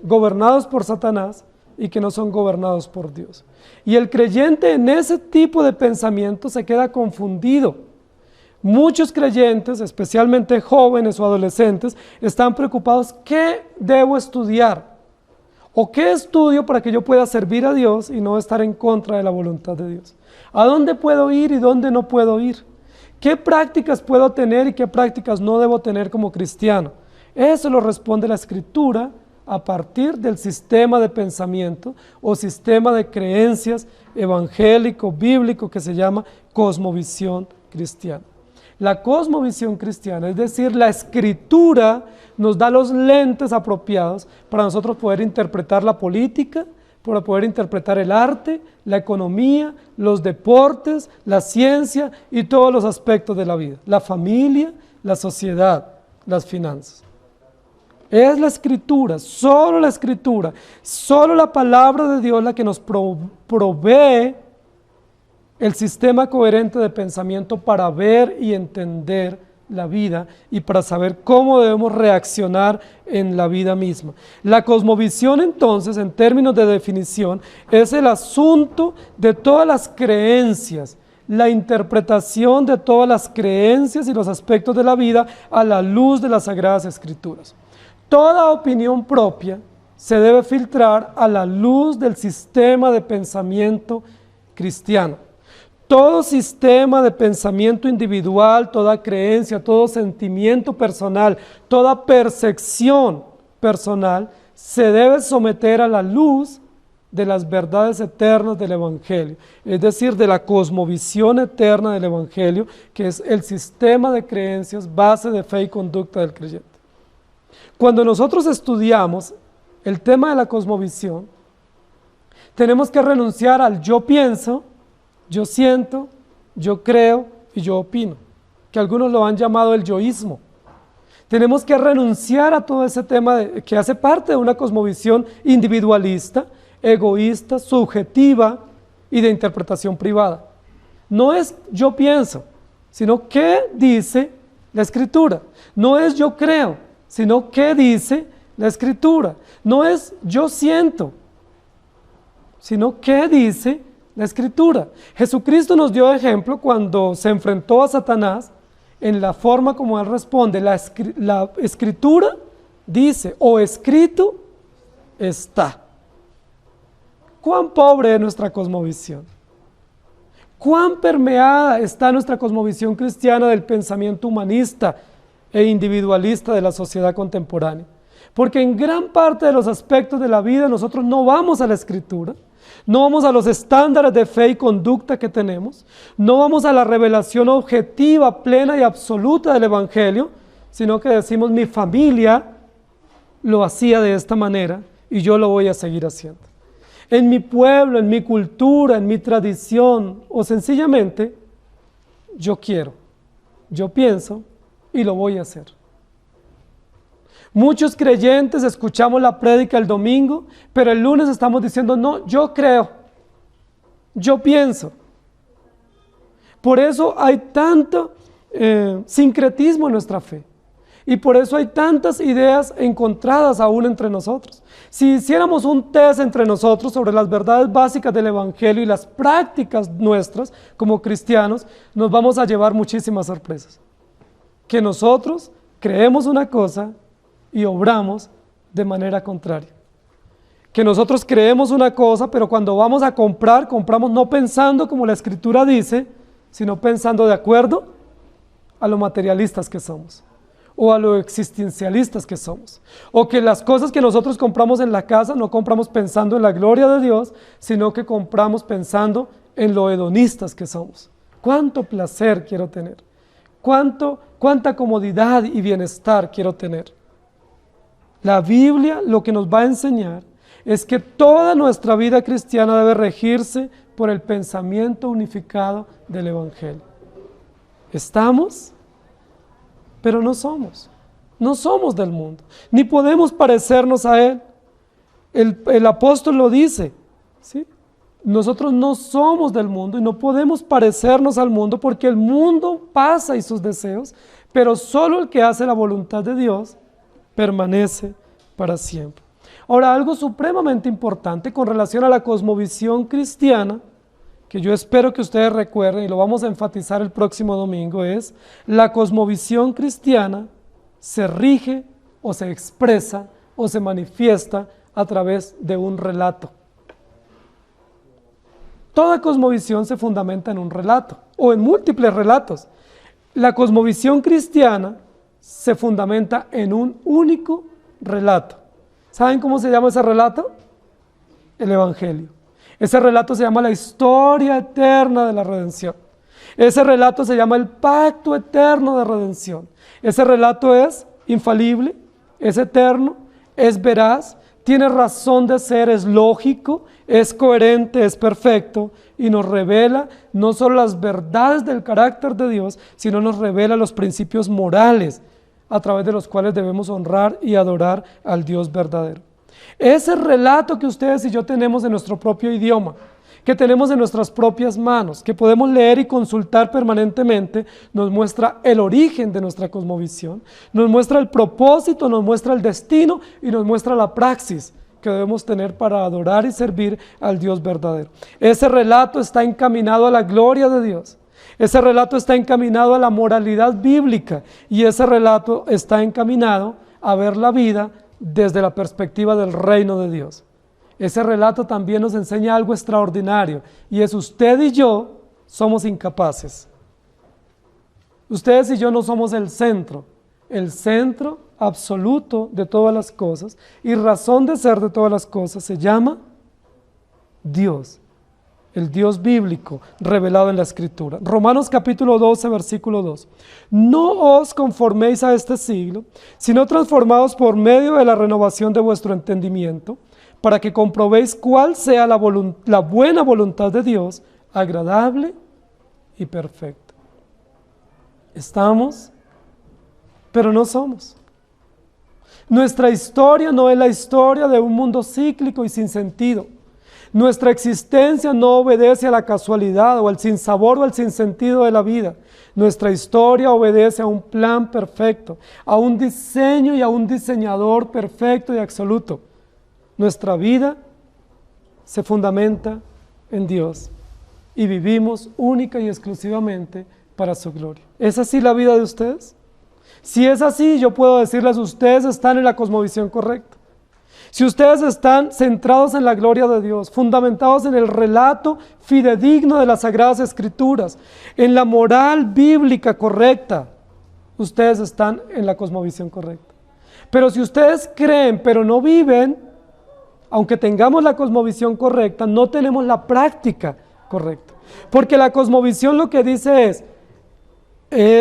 gobernados por Satanás y que no son gobernados por Dios. Y el creyente en ese tipo de pensamiento se queda confundido. Muchos creyentes, especialmente jóvenes o adolescentes, están preocupados: ¿qué debo estudiar? ¿O qué estudio para que yo pueda servir a Dios y no estar en contra de la voluntad de Dios? ¿A dónde puedo ir y dónde no puedo ir? ¿Qué prácticas puedo tener y qué prácticas no debo tener como cristiano? Eso lo responde la Escritura a partir del sistema de pensamiento o sistema de creencias evangélico, bíblico, que se llama cosmovisión cristiana. La cosmovisión cristiana, es decir, la Escritura nos da los lentes apropiados para nosotros poder interpretar la política, para poder interpretar el arte, la economía, los deportes, la ciencia y todos los aspectos de la vida, la familia, la sociedad, las finanzas. Es la Escritura, solo la palabra de Dios la que nos provee el sistema coherente de pensamiento para ver y entender la vida y para saber cómo debemos reaccionar en la vida misma. La cosmovisión, entonces, en términos de definición, es el asunto de todas las creencias, la interpretación de todas las creencias y los aspectos de la vida a la luz de las Sagradas Escrituras. Toda opinión propia se debe filtrar a la luz del sistema de pensamiento cristiano. Todo sistema de pensamiento individual, toda creencia, todo sentimiento personal, toda percepción personal se debe someter a la luz de las verdades eternas del Evangelio, es decir, de la cosmovisión eterna del Evangelio, que es el sistema de creencias, base de fe y conducta del creyente. Cuando nosotros estudiamos el tema de la cosmovisión, tenemos que renunciar al yo pienso, yo siento, yo creo y yo opino, que algunos lo han llamado el yoísmo. Tenemos que renunciar a todo ese tema que hace parte de una cosmovisión individualista, egoísta, subjetiva y de interpretación privada. No es yo pienso, sino qué dice la Escritura. No es yo creo, sino qué dice la Escritura. No es yo siento, sino qué dice la Escritura. Jesucristo nos dio ejemplo cuando se enfrentó a Satanás en la forma como él responde. La Escritura dice, o escrito está. ¿Cuán pobre es nuestra cosmovisión? ¿Cuán permeada está nuestra cosmovisión cristiana del pensamiento humanista e individualista de la sociedad contemporánea? Porque en gran parte de los aspectos de la vida nosotros no vamos a la Escritura, no vamos a los estándares de fe y conducta que tenemos, no vamos a la revelación objetiva, plena y absoluta del Evangelio, sino que decimos mi familia lo hacía de esta manera y yo lo voy a seguir haciendo. En mi pueblo, en mi cultura, en mi tradición, o sencillamente, yo quiero, yo pienso y lo voy a hacer. Muchos creyentes escuchamos la prédica el domingo, pero el lunes estamos diciendo, no, yo creo, yo pienso. Por eso hay tanto sincretismo en nuestra fe. Y por eso hay tantas ideas encontradas aún entre nosotros. Si hiciéramos un test entre nosotros sobre las verdades básicas del Evangelio y las prácticas nuestras como cristianos, nos vamos a llevar muchísimas sorpresas. Que nosotros creemos una cosa y obramos de manera contraria. Que nosotros creemos una cosa, pero cuando vamos a comprar, compramos no pensando como la Escritura dice, sino pensando de acuerdo a lo materialistas que somos, o a lo existencialistas que somos, o que las cosas que nosotros compramos en la casa no compramos pensando en la gloria de Dios, sino que compramos pensando en lo hedonistas que somos. ¿Cuánto placer quiero tener? ¿Cuánta comodidad y bienestar quiero tener? La Biblia lo que nos va a enseñar es que toda nuestra vida cristiana debe regirse por el pensamiento unificado del Evangelio. ¿Estamos? Pero no somos. No somos del mundo, ni podemos parecernos a Él. El apóstol lo dice, ¿sí? Nosotros no somos del mundo y no podemos parecernos al mundo porque el mundo pasa y sus deseos, pero solo el que hace la voluntad de Dios permanece para siempre. Ahora, algo supremamente importante con relación a la cosmovisión cristiana, que yo espero que ustedes recuerden y lo vamos a enfatizar el próximo domingo, es la cosmovisión cristiana se rige o se expresa o se manifiesta a través de un relato. Toda cosmovisión se fundamenta en un relato o en múltiples relatos. La cosmovisión cristiana se fundamenta en un único relato. ¿Saben cómo se llama ese relato? El Evangelio. Ese relato se llama la historia eterna de la redención. Ese relato se llama el pacto eterno de redención. Ese relato es infalible, es eterno, es veraz, tiene razón de ser, es lógico, es coherente, es perfecto y nos revela no solo las verdades del carácter de Dios, sino nos revela los principios morales a través de los cuales debemos honrar y adorar al Dios verdadero. Ese relato que ustedes y yo tenemos en nuestro propio idioma, que tenemos en nuestras propias manos, que podemos leer y consultar permanentemente, nos muestra el origen de nuestra cosmovisión, nos muestra el propósito, nos muestra el destino y nos muestra la praxis que debemos tener para adorar y servir al Dios verdadero. Ese relato está encaminado a la gloria de Dios. Ese relato está encaminado a la moralidad bíblica y ese relato está encaminado a ver la vida desde la perspectiva del reino de Dios. Ese relato también nos enseña algo extraordinario y es: usted y yo somos incapaces. Ustedes y yo no somos el centro absoluto de todas las cosas y razón de ser de todas las cosas se llama Dios, el Dios bíblico revelado en la Escritura. Romanos capítulo 12, versículo 2. No os conforméis a este siglo, sino transformaos por medio de la renovación de vuestro entendimiento, para que comprobéis cuál sea la buena voluntad de Dios, agradable y perfecta. Estamos, pero no somos. Nuestra historia no es la historia de un mundo cíclico y sin sentido. Nuestra existencia no obedece a la casualidad o al sinsabor o al sinsentido de la vida. Nuestra historia obedece a un plan perfecto, a un diseño y a un diseñador perfecto y absoluto. Nuestra vida se fundamenta en Dios y vivimos única y exclusivamente para su gloria. ¿Es así la vida de ustedes? Si es así, yo puedo decirles: ustedes están en la cosmovisión correcta. Si ustedes están centrados en la gloria de Dios, fundamentados en el relato fidedigno de las Sagradas Escrituras, en la moral bíblica correcta, ustedes están en la cosmovisión correcta. Pero si ustedes creen, pero no viven, aunque tengamos la cosmovisión correcta, no tenemos la práctica correcta. Porque la cosmovisión lo que dice es,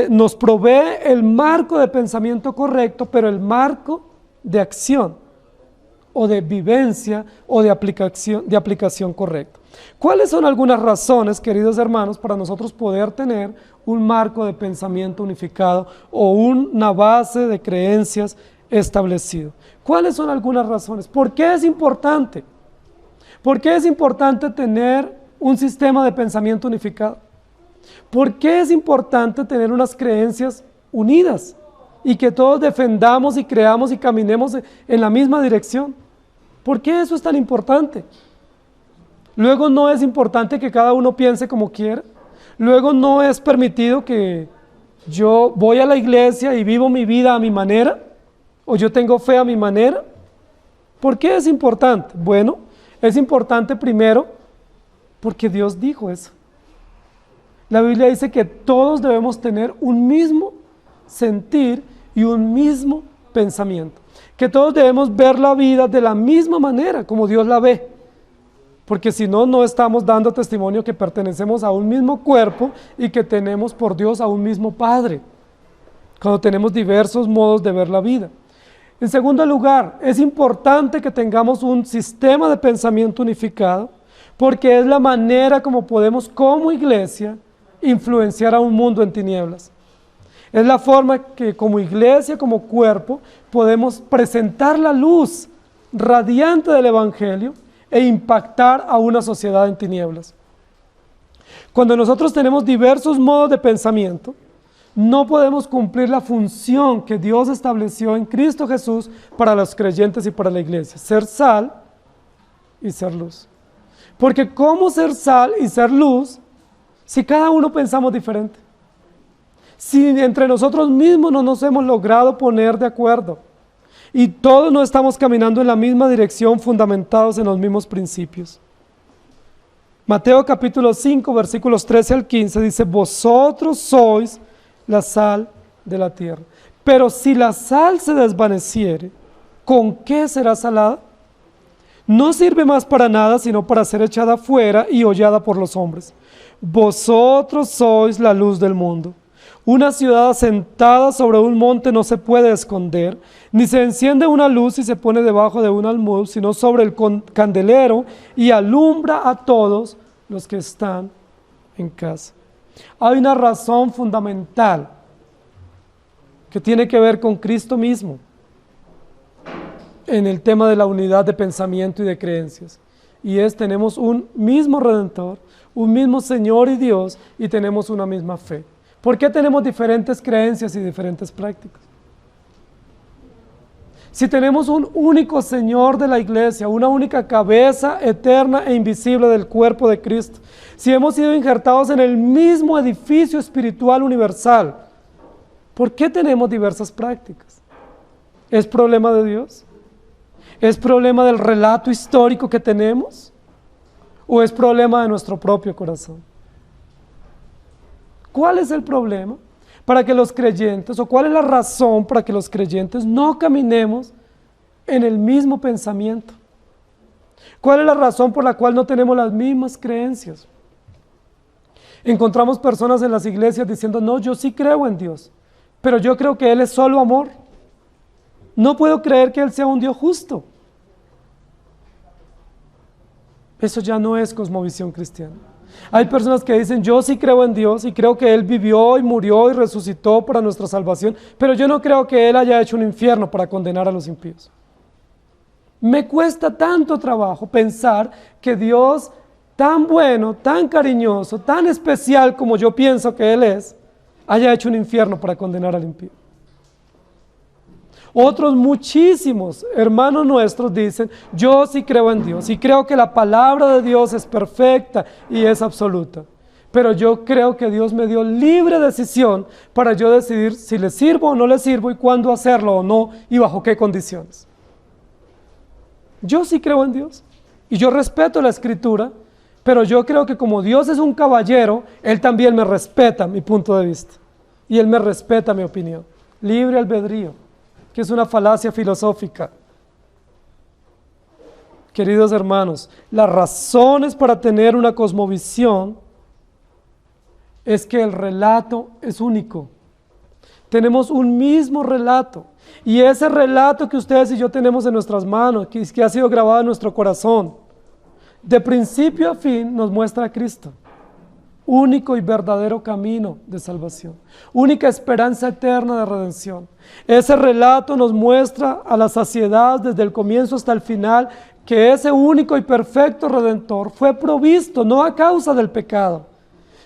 nos provee el marco de pensamiento correcto, pero el marco de acción o de vivencia o de aplicación correcta. ¿Cuáles son algunas razones, queridos hermanos, para nosotros poder tener un marco de pensamiento unificado o una base de creencias establecido? ¿Cuáles son algunas razones? ¿Por qué es importante? ¿Por qué es importante tener un sistema de pensamiento unificado? ¿Por qué es importante tener unas creencias unidas y que todos defendamos y creamos y caminemos en la misma dirección? ¿Por qué eso es tan importante? Luego no es importante que cada uno piense como quiera. Luego no es permitido que yo voy a la iglesia y vivo mi vida a mi manera, o yo tengo fe a mi manera. ¿Por qué es importante? Bueno, es importante primero porque Dios dijo eso. La Biblia dice que todos debemos tener un mismo sentir y un mismo pensamiento. Que todos debemos ver la vida de la misma manera como Dios la ve. Porque si no, no estamos dando testimonio que pertenecemos a un mismo cuerpo y que tenemos por Dios a un mismo Padre. Cuando tenemos diversos modos de ver la vida. En segundo lugar, es importante que tengamos un sistema de pensamiento unificado, porque es la manera como podemos como iglesia influenciar a un mundo en tinieblas. Es la forma que como iglesia, como cuerpo, podemos presentar la luz radiante del Evangelio e impactar a una sociedad en tinieblas. Cuando nosotros tenemos diversos modos de pensamiento, no podemos cumplir la función que Dios estableció en Cristo Jesús para los creyentes y para la iglesia: ser sal y ser luz. Porque ¿cómo ser sal y ser luz si cada uno pensamos diferente? Si entre nosotros mismos no nos hemos logrado poner de acuerdo y todos no estamos caminando en la misma dirección, fundamentados en los mismos principios. Mateo capítulo 5, versículos 13 al 15 dice: vosotros sois la sal de la tierra. Pero si la sal se desvaneciere, ¿con qué será salada? No sirve más para nada, sino para ser echada fuera y hollada por los hombres. Vosotros sois la luz del mundo. Una ciudad asentada sobre un monte no se puede esconder, ni se enciende una luz y se pone debajo de un almud, sino sobre el candelero y alumbra a todos los que están en casa. Hay una razón fundamental que tiene que ver con Cristo mismo en el tema de la unidad de pensamiento y de creencias. Y tenemos un mismo Redentor, un mismo Señor y Dios, y tenemos una misma fe. ¿Por qué tenemos diferentes creencias y diferentes prácticas? Si tenemos un único Señor de la iglesia, una única cabeza eterna e invisible del cuerpo de Cristo, si hemos sido injertados en el mismo edificio espiritual universal, ¿por qué tenemos diversas prácticas? ¿Es problema de Dios? ¿Es problema del relato histórico que tenemos? ¿O es problema de nuestro propio corazón? ¿Cuál es el problema para que los creyentes, o cuál es la razón para que los creyentes no caminemos en el mismo pensamiento? ¿Cuál es la razón por la cual no tenemos las mismas creencias? Encontramos personas en las iglesias diciendo, no, yo sí creo en Dios, pero yo creo que Él es solo amor. No puedo creer que Él sea un Dios justo. Eso ya no es cosmovisión cristiana. Hay personas que dicen, yo sí creo en Dios y creo que Él vivió y murió y resucitó para nuestra salvación, pero yo no creo que Él haya hecho un infierno para condenar a los impíos. Me cuesta tanto trabajo pensar que Dios, tan bueno, tan cariñoso, tan especial como yo pienso que Él es, haya hecho un infierno para condenar al impío. Otros muchísimos hermanos nuestros dicen, yo sí creo en Dios y creo que la palabra de Dios es perfecta y es absoluta. Pero yo creo que Dios me dio libre decisión para yo decidir si le sirvo o no le sirvo y cuándo hacerlo o no y bajo qué condiciones. Yo sí creo en Dios y yo respeto la Escritura, pero yo creo que como Dios es un caballero, Él también me respeta mi punto de vista y Él me respeta mi opinión. Libre albedrío, que es una falacia filosófica. Queridos hermanos, las razones para tener una cosmovisión es que el relato es único. Tenemos un mismo relato, y ese relato que ustedes y yo tenemos en nuestras manos, que ha sido grabado en nuestro corazón, de principio a fin nos muestra a Cristo. Único y verdadero camino de salvación, única esperanza eterna de redención. Ese relato nos muestra a la saciedad desde el comienzo hasta el final que ese único y perfecto Redentor fue provisto no a causa del pecado,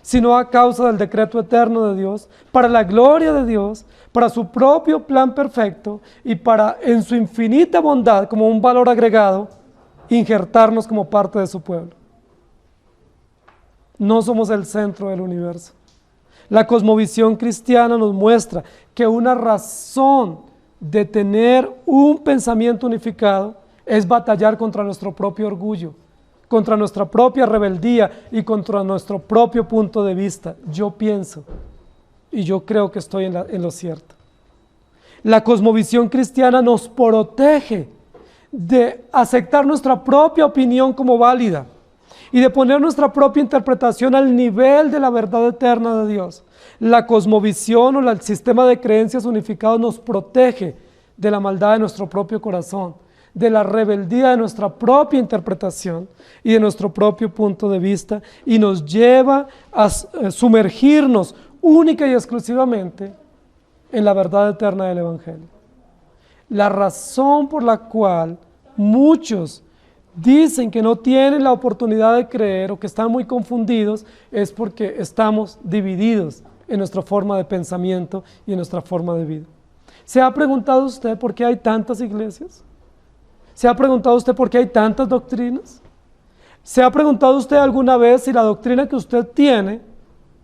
sino a causa del decreto eterno de Dios, para la gloria de Dios, para su propio plan perfecto y para, en su infinita bondad, como un valor agregado, injertarnos como parte de su pueblo. No somos el centro del universo. La cosmovisión cristiana nos muestra que una razón de tener un pensamiento unificado es batallar contra nuestro propio orgullo, contra nuestra propia rebeldía y contra nuestro propio punto de vista. Yo pienso y yo creo que estoy en lo cierto. La cosmovisión cristiana nos protege de aceptar nuestra propia opinión como válida y de poner nuestra propia interpretación al nivel de la verdad eterna de Dios. La cosmovisión o el sistema de creencias unificados nos protege de la maldad de nuestro propio corazón, de la rebeldía de nuestra propia interpretación y de nuestro propio punto de vista, y nos lleva a sumergirnos única y exclusivamente en la verdad eterna del Evangelio. La razón por la cual muchos dicen que no tienen la oportunidad de creer o que están muy confundidos es porque estamos divididos en nuestra forma de pensamiento y en nuestra forma de vida. ¿Se ha preguntado usted por qué hay tantas iglesias? ¿Se ha preguntado usted por qué hay tantas doctrinas? ¿Se ha preguntado usted alguna vez si la doctrina que usted tiene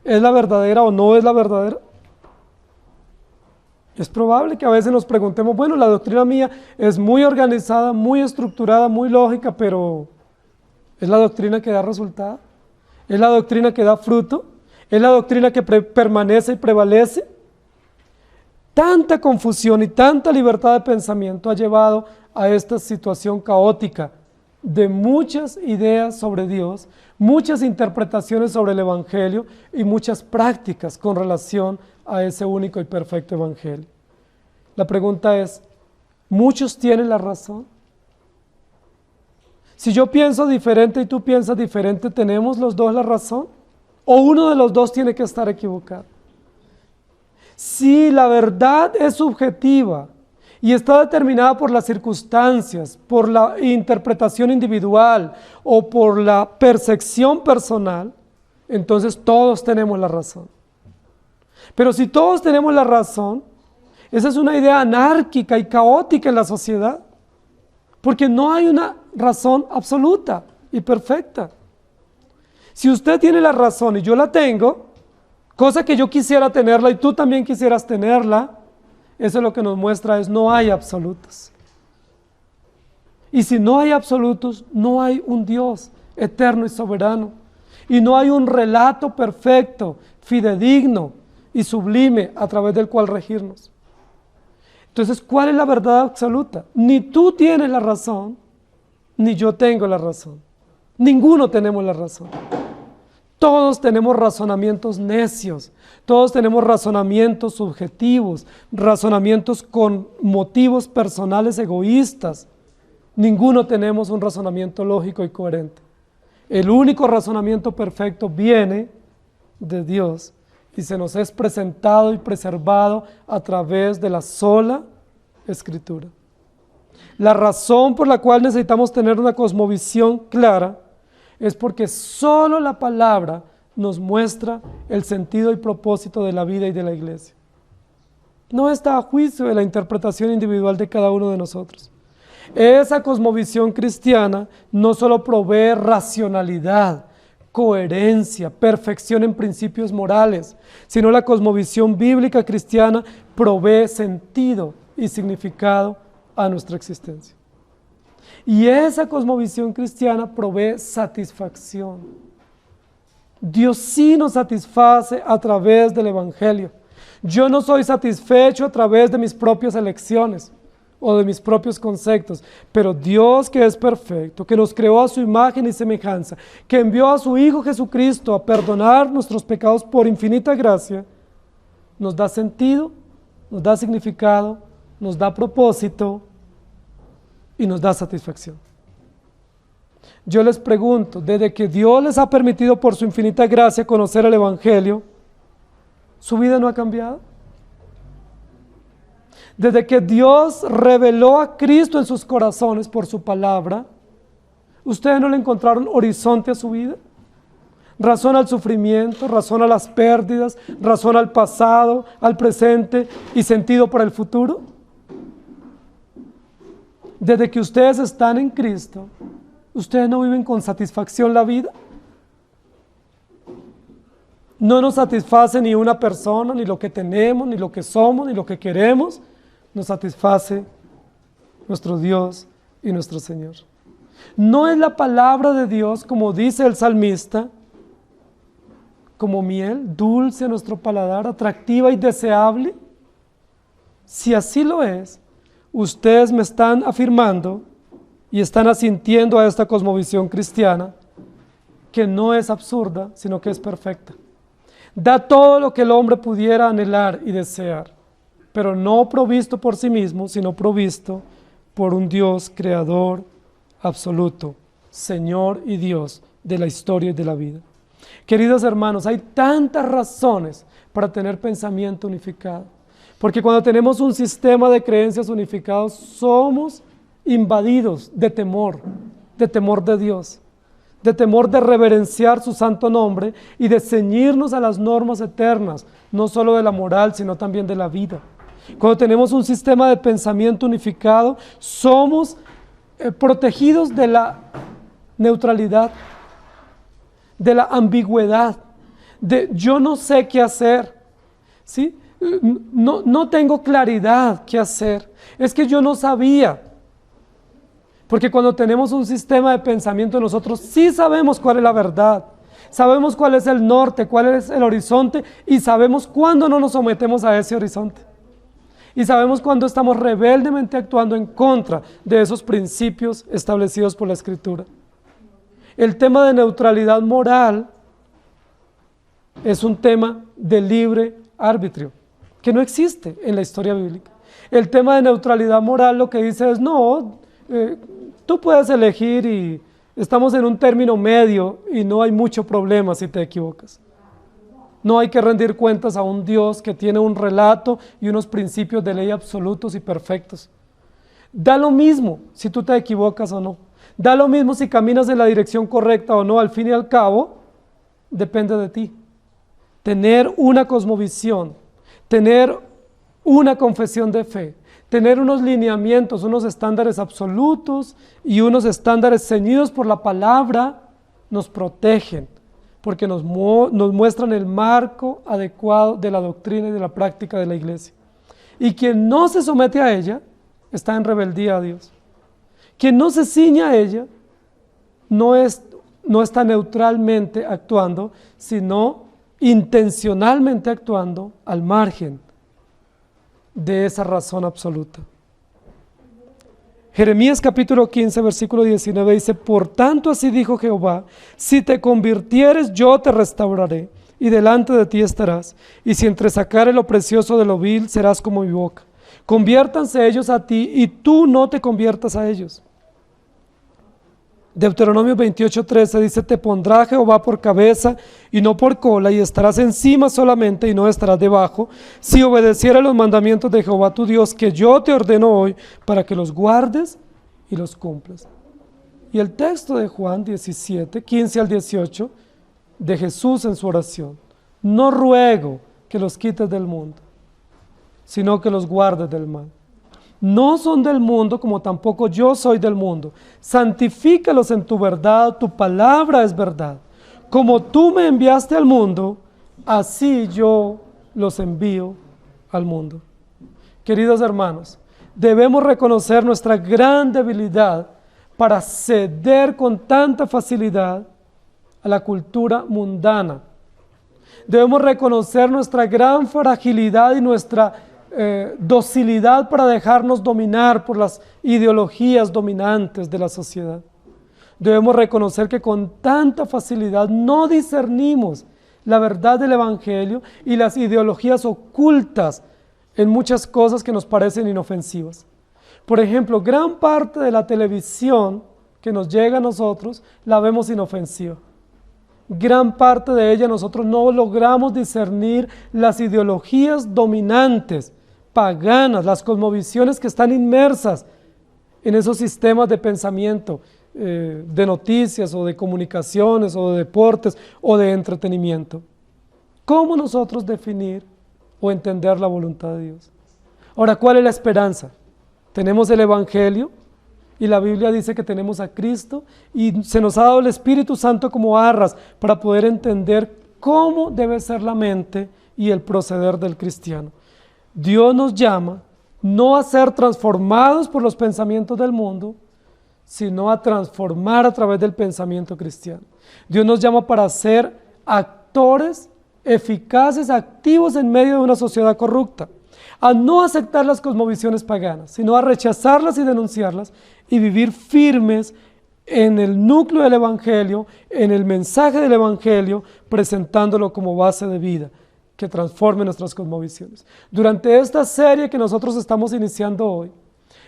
es la verdadera o no es la verdadera? Es probable que a veces nos preguntemos, bueno, la doctrina mía es muy organizada, muy estructurada, muy lógica, pero ¿es la doctrina que da resultado? ¿Es la doctrina que da fruto? ¿Es la doctrina que permanece y prevalece? Tanta confusión y tanta libertad de pensamiento ha llevado a esta situación caótica de muchas ideas sobre Dios, muchas interpretaciones sobre el Evangelio y muchas prácticas con relación a ese único y perfecto Evangelio. La pregunta es, ¿muchos tienen la razón? Si yo pienso diferente y tú piensas diferente, ¿tenemos los dos la razón? ¿O uno de los dos tiene que estar equivocado? Si la verdad es subjetiva y está determinada por las circunstancias, por la interpretación individual o por la percepción personal, entonces todos tenemos la razón. Pero si todos tenemos la razón, esa es una idea anárquica y caótica en la sociedad, porque no hay una razón absoluta y perfecta. Si usted tiene la razón y yo la tengo, cosa que yo quisiera tenerla y tú también quisieras tenerla, eso lo que nos muestra es no hay absolutos. Y si no hay absolutos, no hay un Dios eterno y soberano. Y no hay un relato perfecto, fidedigno y sublime a través del cual regirnos. Entonces, ¿cuál es la verdad absoluta? Ni tú tienes la razón, ni yo tengo la razón. Ninguno tenemos la razón. Todos tenemos razonamientos necios, todos tenemos razonamientos subjetivos, razonamientos con motivos personales egoístas. Ninguno tenemos un razonamiento lógico y coherente. El único razonamiento perfecto viene de Dios y se nos es presentado y preservado a través de la sola Escritura. La razón por la cual necesitamos tener una cosmovisión clara es porque solo la palabra nos muestra el sentido y propósito de la vida y de la iglesia. No está a juicio de la interpretación individual de cada uno de nosotros. Esa cosmovisión cristiana no solo provee racionalidad, coherencia, perfección en principios morales, sino la cosmovisión bíblica cristiana provee sentido y significado a nuestra existencia. Y esa cosmovisión cristiana provee satisfacción. Dios sí nos satisface a través del Evangelio. Yo no soy satisfecho a través de mis propias elecciones o de mis propios conceptos, pero Dios, que es perfecto, que nos creó a su imagen y semejanza, que envió a su Hijo Jesucristo a perdonar nuestros pecados por infinita gracia, nos da sentido, nos da significado, nos da propósito y nos da satisfacción. Yo les pregunto, desde que Dios les ha permitido por su infinita gracia conocer el Evangelio, ¿su vida no ha cambiado? Desde que Dios reveló a Cristo en sus corazones por su palabra, ¿ustedes no le encontraron horizonte a su vida? Razón al sufrimiento, razón a las pérdidas, razón al pasado, al presente y sentido para el futuro. Desde que ustedes están en Cristo, ¿ustedes no viven con satisfacción la vida? No nos satisface ni una persona, ni lo que tenemos, ni lo que somos, ni lo que queremos. Nos satisface nuestro Dios y nuestro Señor. No es la palabra de Dios, como dice el salmista, como miel dulce a nuestro paladar, atractiva y deseable. Si así lo es, ustedes me están afirmando y están asintiendo a esta cosmovisión cristiana que no es absurda, sino que es perfecta. Da todo lo que el hombre pudiera anhelar y desear, pero no provisto por sí mismo, sino provisto por un Dios creador absoluto, Señor y Dios de la historia y de la vida. Queridos hermanos, hay tantas razones para tener pensamiento unificado, porque cuando tenemos un sistema de creencias unificados, somos invadidos de temor de Dios, de temor de reverenciar su santo nombre y de ceñirnos a las normas eternas, no solo de la moral, sino también de la vida. Cuando tenemos un sistema de pensamiento unificado, somos protegidos de la neutralidad, de la ambigüedad, de yo no sé qué hacer, ¿sí? No tengo claridad qué hacer, es que yo no sabía. Porque cuando tenemos un sistema de pensamiento, nosotros sí sabemos cuál es la verdad, sabemos cuál es el norte, cuál es el horizonte y sabemos cuándo no nos sometemos a ese horizonte. Y sabemos cuando estamos rebeldemente actuando en contra de esos principios establecidos por la Escritura. El tema de neutralidad moral es un tema de libre arbitrio, que no existe en la historia bíblica. El tema de neutralidad moral lo que dice es, no, tú puedes elegir y estamos en un término medio y no hay mucho problema si te equivocas. No hay que rendir cuentas a un Dios que tiene un relato y unos principios de ley absolutos y perfectos. Da lo mismo si tú te equivocas o no. Da lo mismo si caminas en la dirección correcta o no. Al fin y al cabo, depende de ti. Tener una cosmovisión, tener una confesión de fe, tener unos lineamientos, unos estándares absolutos y unos estándares ceñidos por la palabra, nos protegen, porque nos muestran el marco adecuado de la doctrina y de la práctica de la iglesia. Y quien no se somete a ella, está en rebeldía a Dios. Quien no se ciña a ella, no está neutralmente actuando, sino intencionalmente actuando al margen de esa razón absoluta. Jeremías capítulo 15, versículo 19 dice, por tanto así dijo Jehová, si te convirtieres yo te restauraré, y delante de ti estarás, y si entresacares lo precioso de lo vil, serás como mi boca. Conviértanse ellos a ti, y tú no te conviertas a ellos. Deuteronomio 28:13 dice, te pondrá Jehová por cabeza y no por cola, y estarás encima solamente y no estarás debajo, si obedecieras los mandamientos de Jehová tu Dios, que yo te ordeno hoy, para que los guardes y los cumplas. Y el texto de Juan 17, 15 al 18, de Jesús en su oración, no ruego que los quites del mundo, sino que los guardes del mal. No son del mundo, como tampoco yo soy del mundo. Santifícalos en tu verdad, tu palabra es verdad. Como tú me enviaste al mundo, así yo los envío al mundo. Queridos hermanos, debemos reconocer nuestra gran debilidad para ceder con tanta facilidad a la cultura mundana. Debemos reconocer nuestra gran fragilidad y nuestra docilidad para dejarnos dominar por las ideologías dominantes de la sociedad. Debemos reconocer que con tanta facilidad no discernimos la verdad del Evangelio y las ideologías ocultas en muchas cosas que nos parecen inofensivas. Por ejemplo, gran parte de la televisión que nos llega a nosotros la vemos inofensiva. Gran parte de ella nosotros no logramos discernir las ideologías dominantes, paganas, las cosmovisiones que están inmersas en esos sistemas de pensamiento, de noticias o de comunicaciones o de deportes o de entretenimiento. ¿Cómo nosotros definir o entender la voluntad de Dios? Ahora, ¿cuál es la esperanza? Tenemos el Evangelio y la Biblia dice que tenemos a Cristo y se nos ha dado el Espíritu Santo como arras para poder entender cómo debe ser la mente y el proceder del cristiano. Dios nos llama no a ser transformados por los pensamientos del mundo, sino a transformar a través del pensamiento cristiano. Dios nos llama para ser actores eficaces, activos en medio de una sociedad corrupta, a no aceptar las cosmovisiones paganas, sino a rechazarlas y denunciarlas y vivir firmes en el núcleo del Evangelio, en el mensaje del Evangelio, presentándolo como base de vida que transforme nuestras cosmovisiones. Durante esta serie que nosotros estamos iniciando hoy,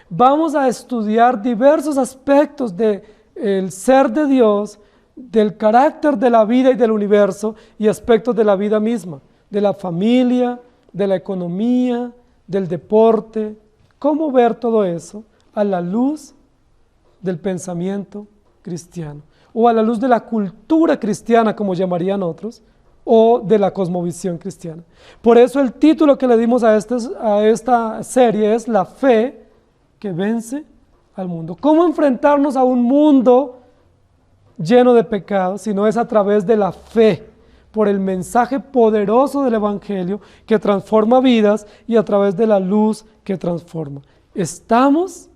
vamos a estudiar diversos aspectos del ser de Dios, del carácter de la vida y del universo y aspectos de la vida misma, de la familia, de la economía, del deporte. ¿Cómo ver todo eso a la luz del pensamiento cristiano? O a la luz de la cultura cristiana, como llamarían otros, o de la cosmovisión cristiana. Por eso el título que le dimos a esta serie es La fe que vence al mundo. ¿Cómo enfrentarnos a un mundo lleno de pecados? Si no es a través de la fe, por el mensaje poderoso del Evangelio que transforma vidas y a través de la luz que transforma. ¿Estamos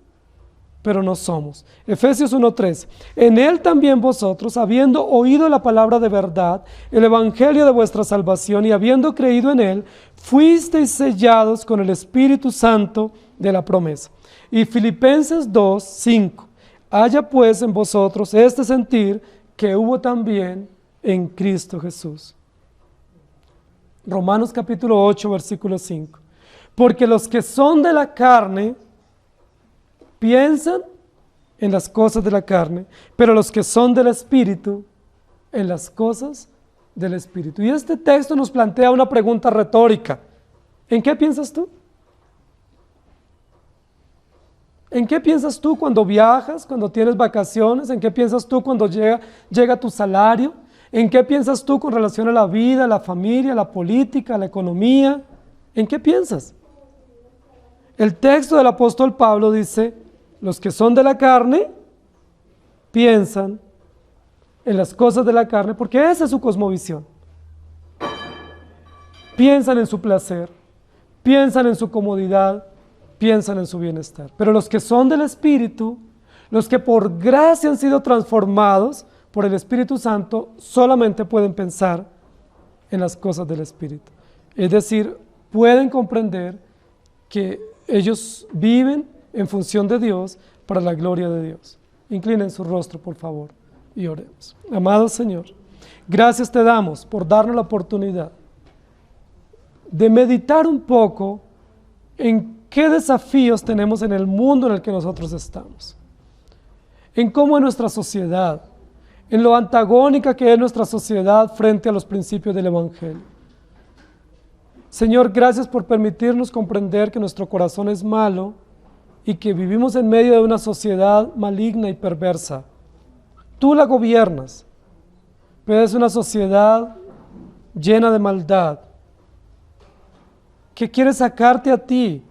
pero no somos. Efesios 1:13. En Él también vosotros, habiendo oído la palabra de verdad, el evangelio de vuestra salvación, y habiendo creído en Él, fuisteis sellados con el Espíritu Santo de la promesa. Y Filipenses 2:5. Haya pues en vosotros este sentir que hubo también en Cristo Jesús. Romanos capítulo 8, versículo 5. Porque los que son de la carne piensan en las cosas de la carne, pero los que son del Espíritu, en las cosas del Espíritu. Y este texto nos plantea una pregunta retórica. ¿En qué piensas tú? ¿En qué piensas tú cuando viajas, cuando tienes vacaciones? ¿En qué piensas tú cuando llega tu salario? ¿En qué piensas tú con relación a la vida, la familia, la política, la economía? ¿En qué piensas? El texto del apóstol Pablo dice, los que son de la carne piensan en las cosas de la carne, porque esa es su cosmovisión. Piensan en su placer, piensan en su comodidad, piensan en su bienestar. Pero los que son del Espíritu, los que por gracia han sido transformados por el Espíritu Santo, solamente pueden pensar en las cosas del Espíritu. Es decir, pueden comprender que ellos viven en función de Dios para la gloria de Dios. Inclinen su rostro, por favor, y oremos. Amado Señor, gracias te damos por darnos la oportunidad de meditar un poco en qué desafíos tenemos en el mundo en el que nosotros estamos, en cómo es nuestra sociedad, en lo antagónica que es nuestra sociedad frente a los principios del Evangelio. Señor, gracias por permitirnos comprender que nuestro corazón es malo y que vivimos en medio de una sociedad maligna y perversa. Tú la gobiernas, pero es una sociedad llena de maldad que quiere sacarte a ti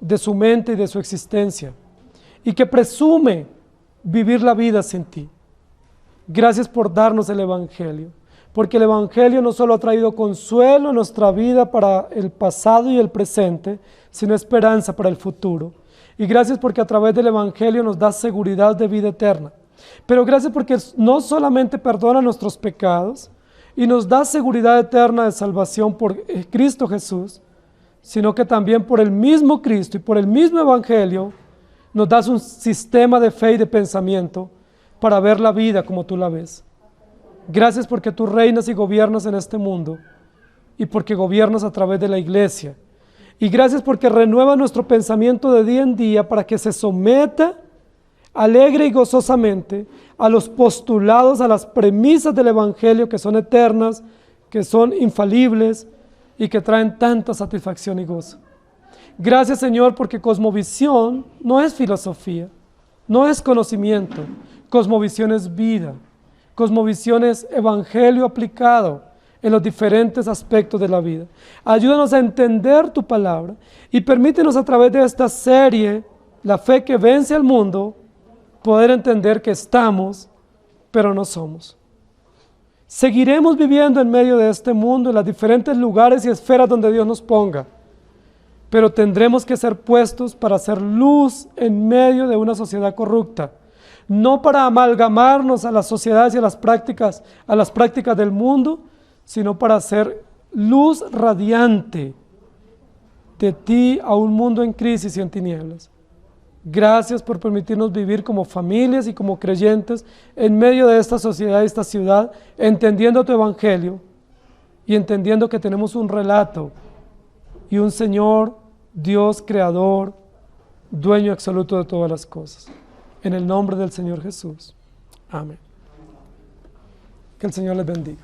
de su mente y de su existencia y que presume vivir la vida sin ti. Gracias por darnos el Evangelio, porque el Evangelio no solo ha traído consuelo en nuestra vida para el pasado y el presente, sino esperanza para el futuro. Y gracias porque a través del Evangelio nos da seguridad de vida eterna. Pero gracias porque no solamente perdona nuestros pecados y nos da seguridad eterna de salvación por Cristo Jesús, sino que también por el mismo Cristo y por el mismo Evangelio nos das un sistema de fe y de pensamiento para ver la vida como tú la ves. Gracias porque tú reinas y gobiernas en este mundo y porque gobiernas a través de la iglesia. Y gracias porque renueva nuestro pensamiento de día en día para que se someta alegre y gozosamente a los postulados, a las premisas del Evangelio que son eternas, que son infalibles y que traen tanta satisfacción y gozo. Gracias, Señor, porque cosmovisión no es filosofía, no es conocimiento, cosmovisión es vida. Cosmovisión es evangelio aplicado en los diferentes aspectos de la vida. Ayúdanos a entender tu palabra y permítenos a través de esta serie, La fe que vence al mundo, poder entender que estamos, pero no somos. Seguiremos viviendo en medio de este mundo, en los diferentes lugares y esferas donde Dios nos ponga, pero tendremos que ser puestos para hacer luz en medio de una sociedad corrupta. No para amalgamarnos a las sociedades y a las prácticas del mundo, sino para hacer luz radiante de ti a un mundo en crisis y en tinieblas. Gracias por permitirnos vivir como familias y como creyentes en medio de esta sociedad y esta ciudad, entendiendo tu Evangelio y entendiendo que tenemos un relato y un Señor, Dios creador, dueño absoluto de todas las cosas. En el nombre del Señor Jesús. Amén. Que el Señor les bendiga.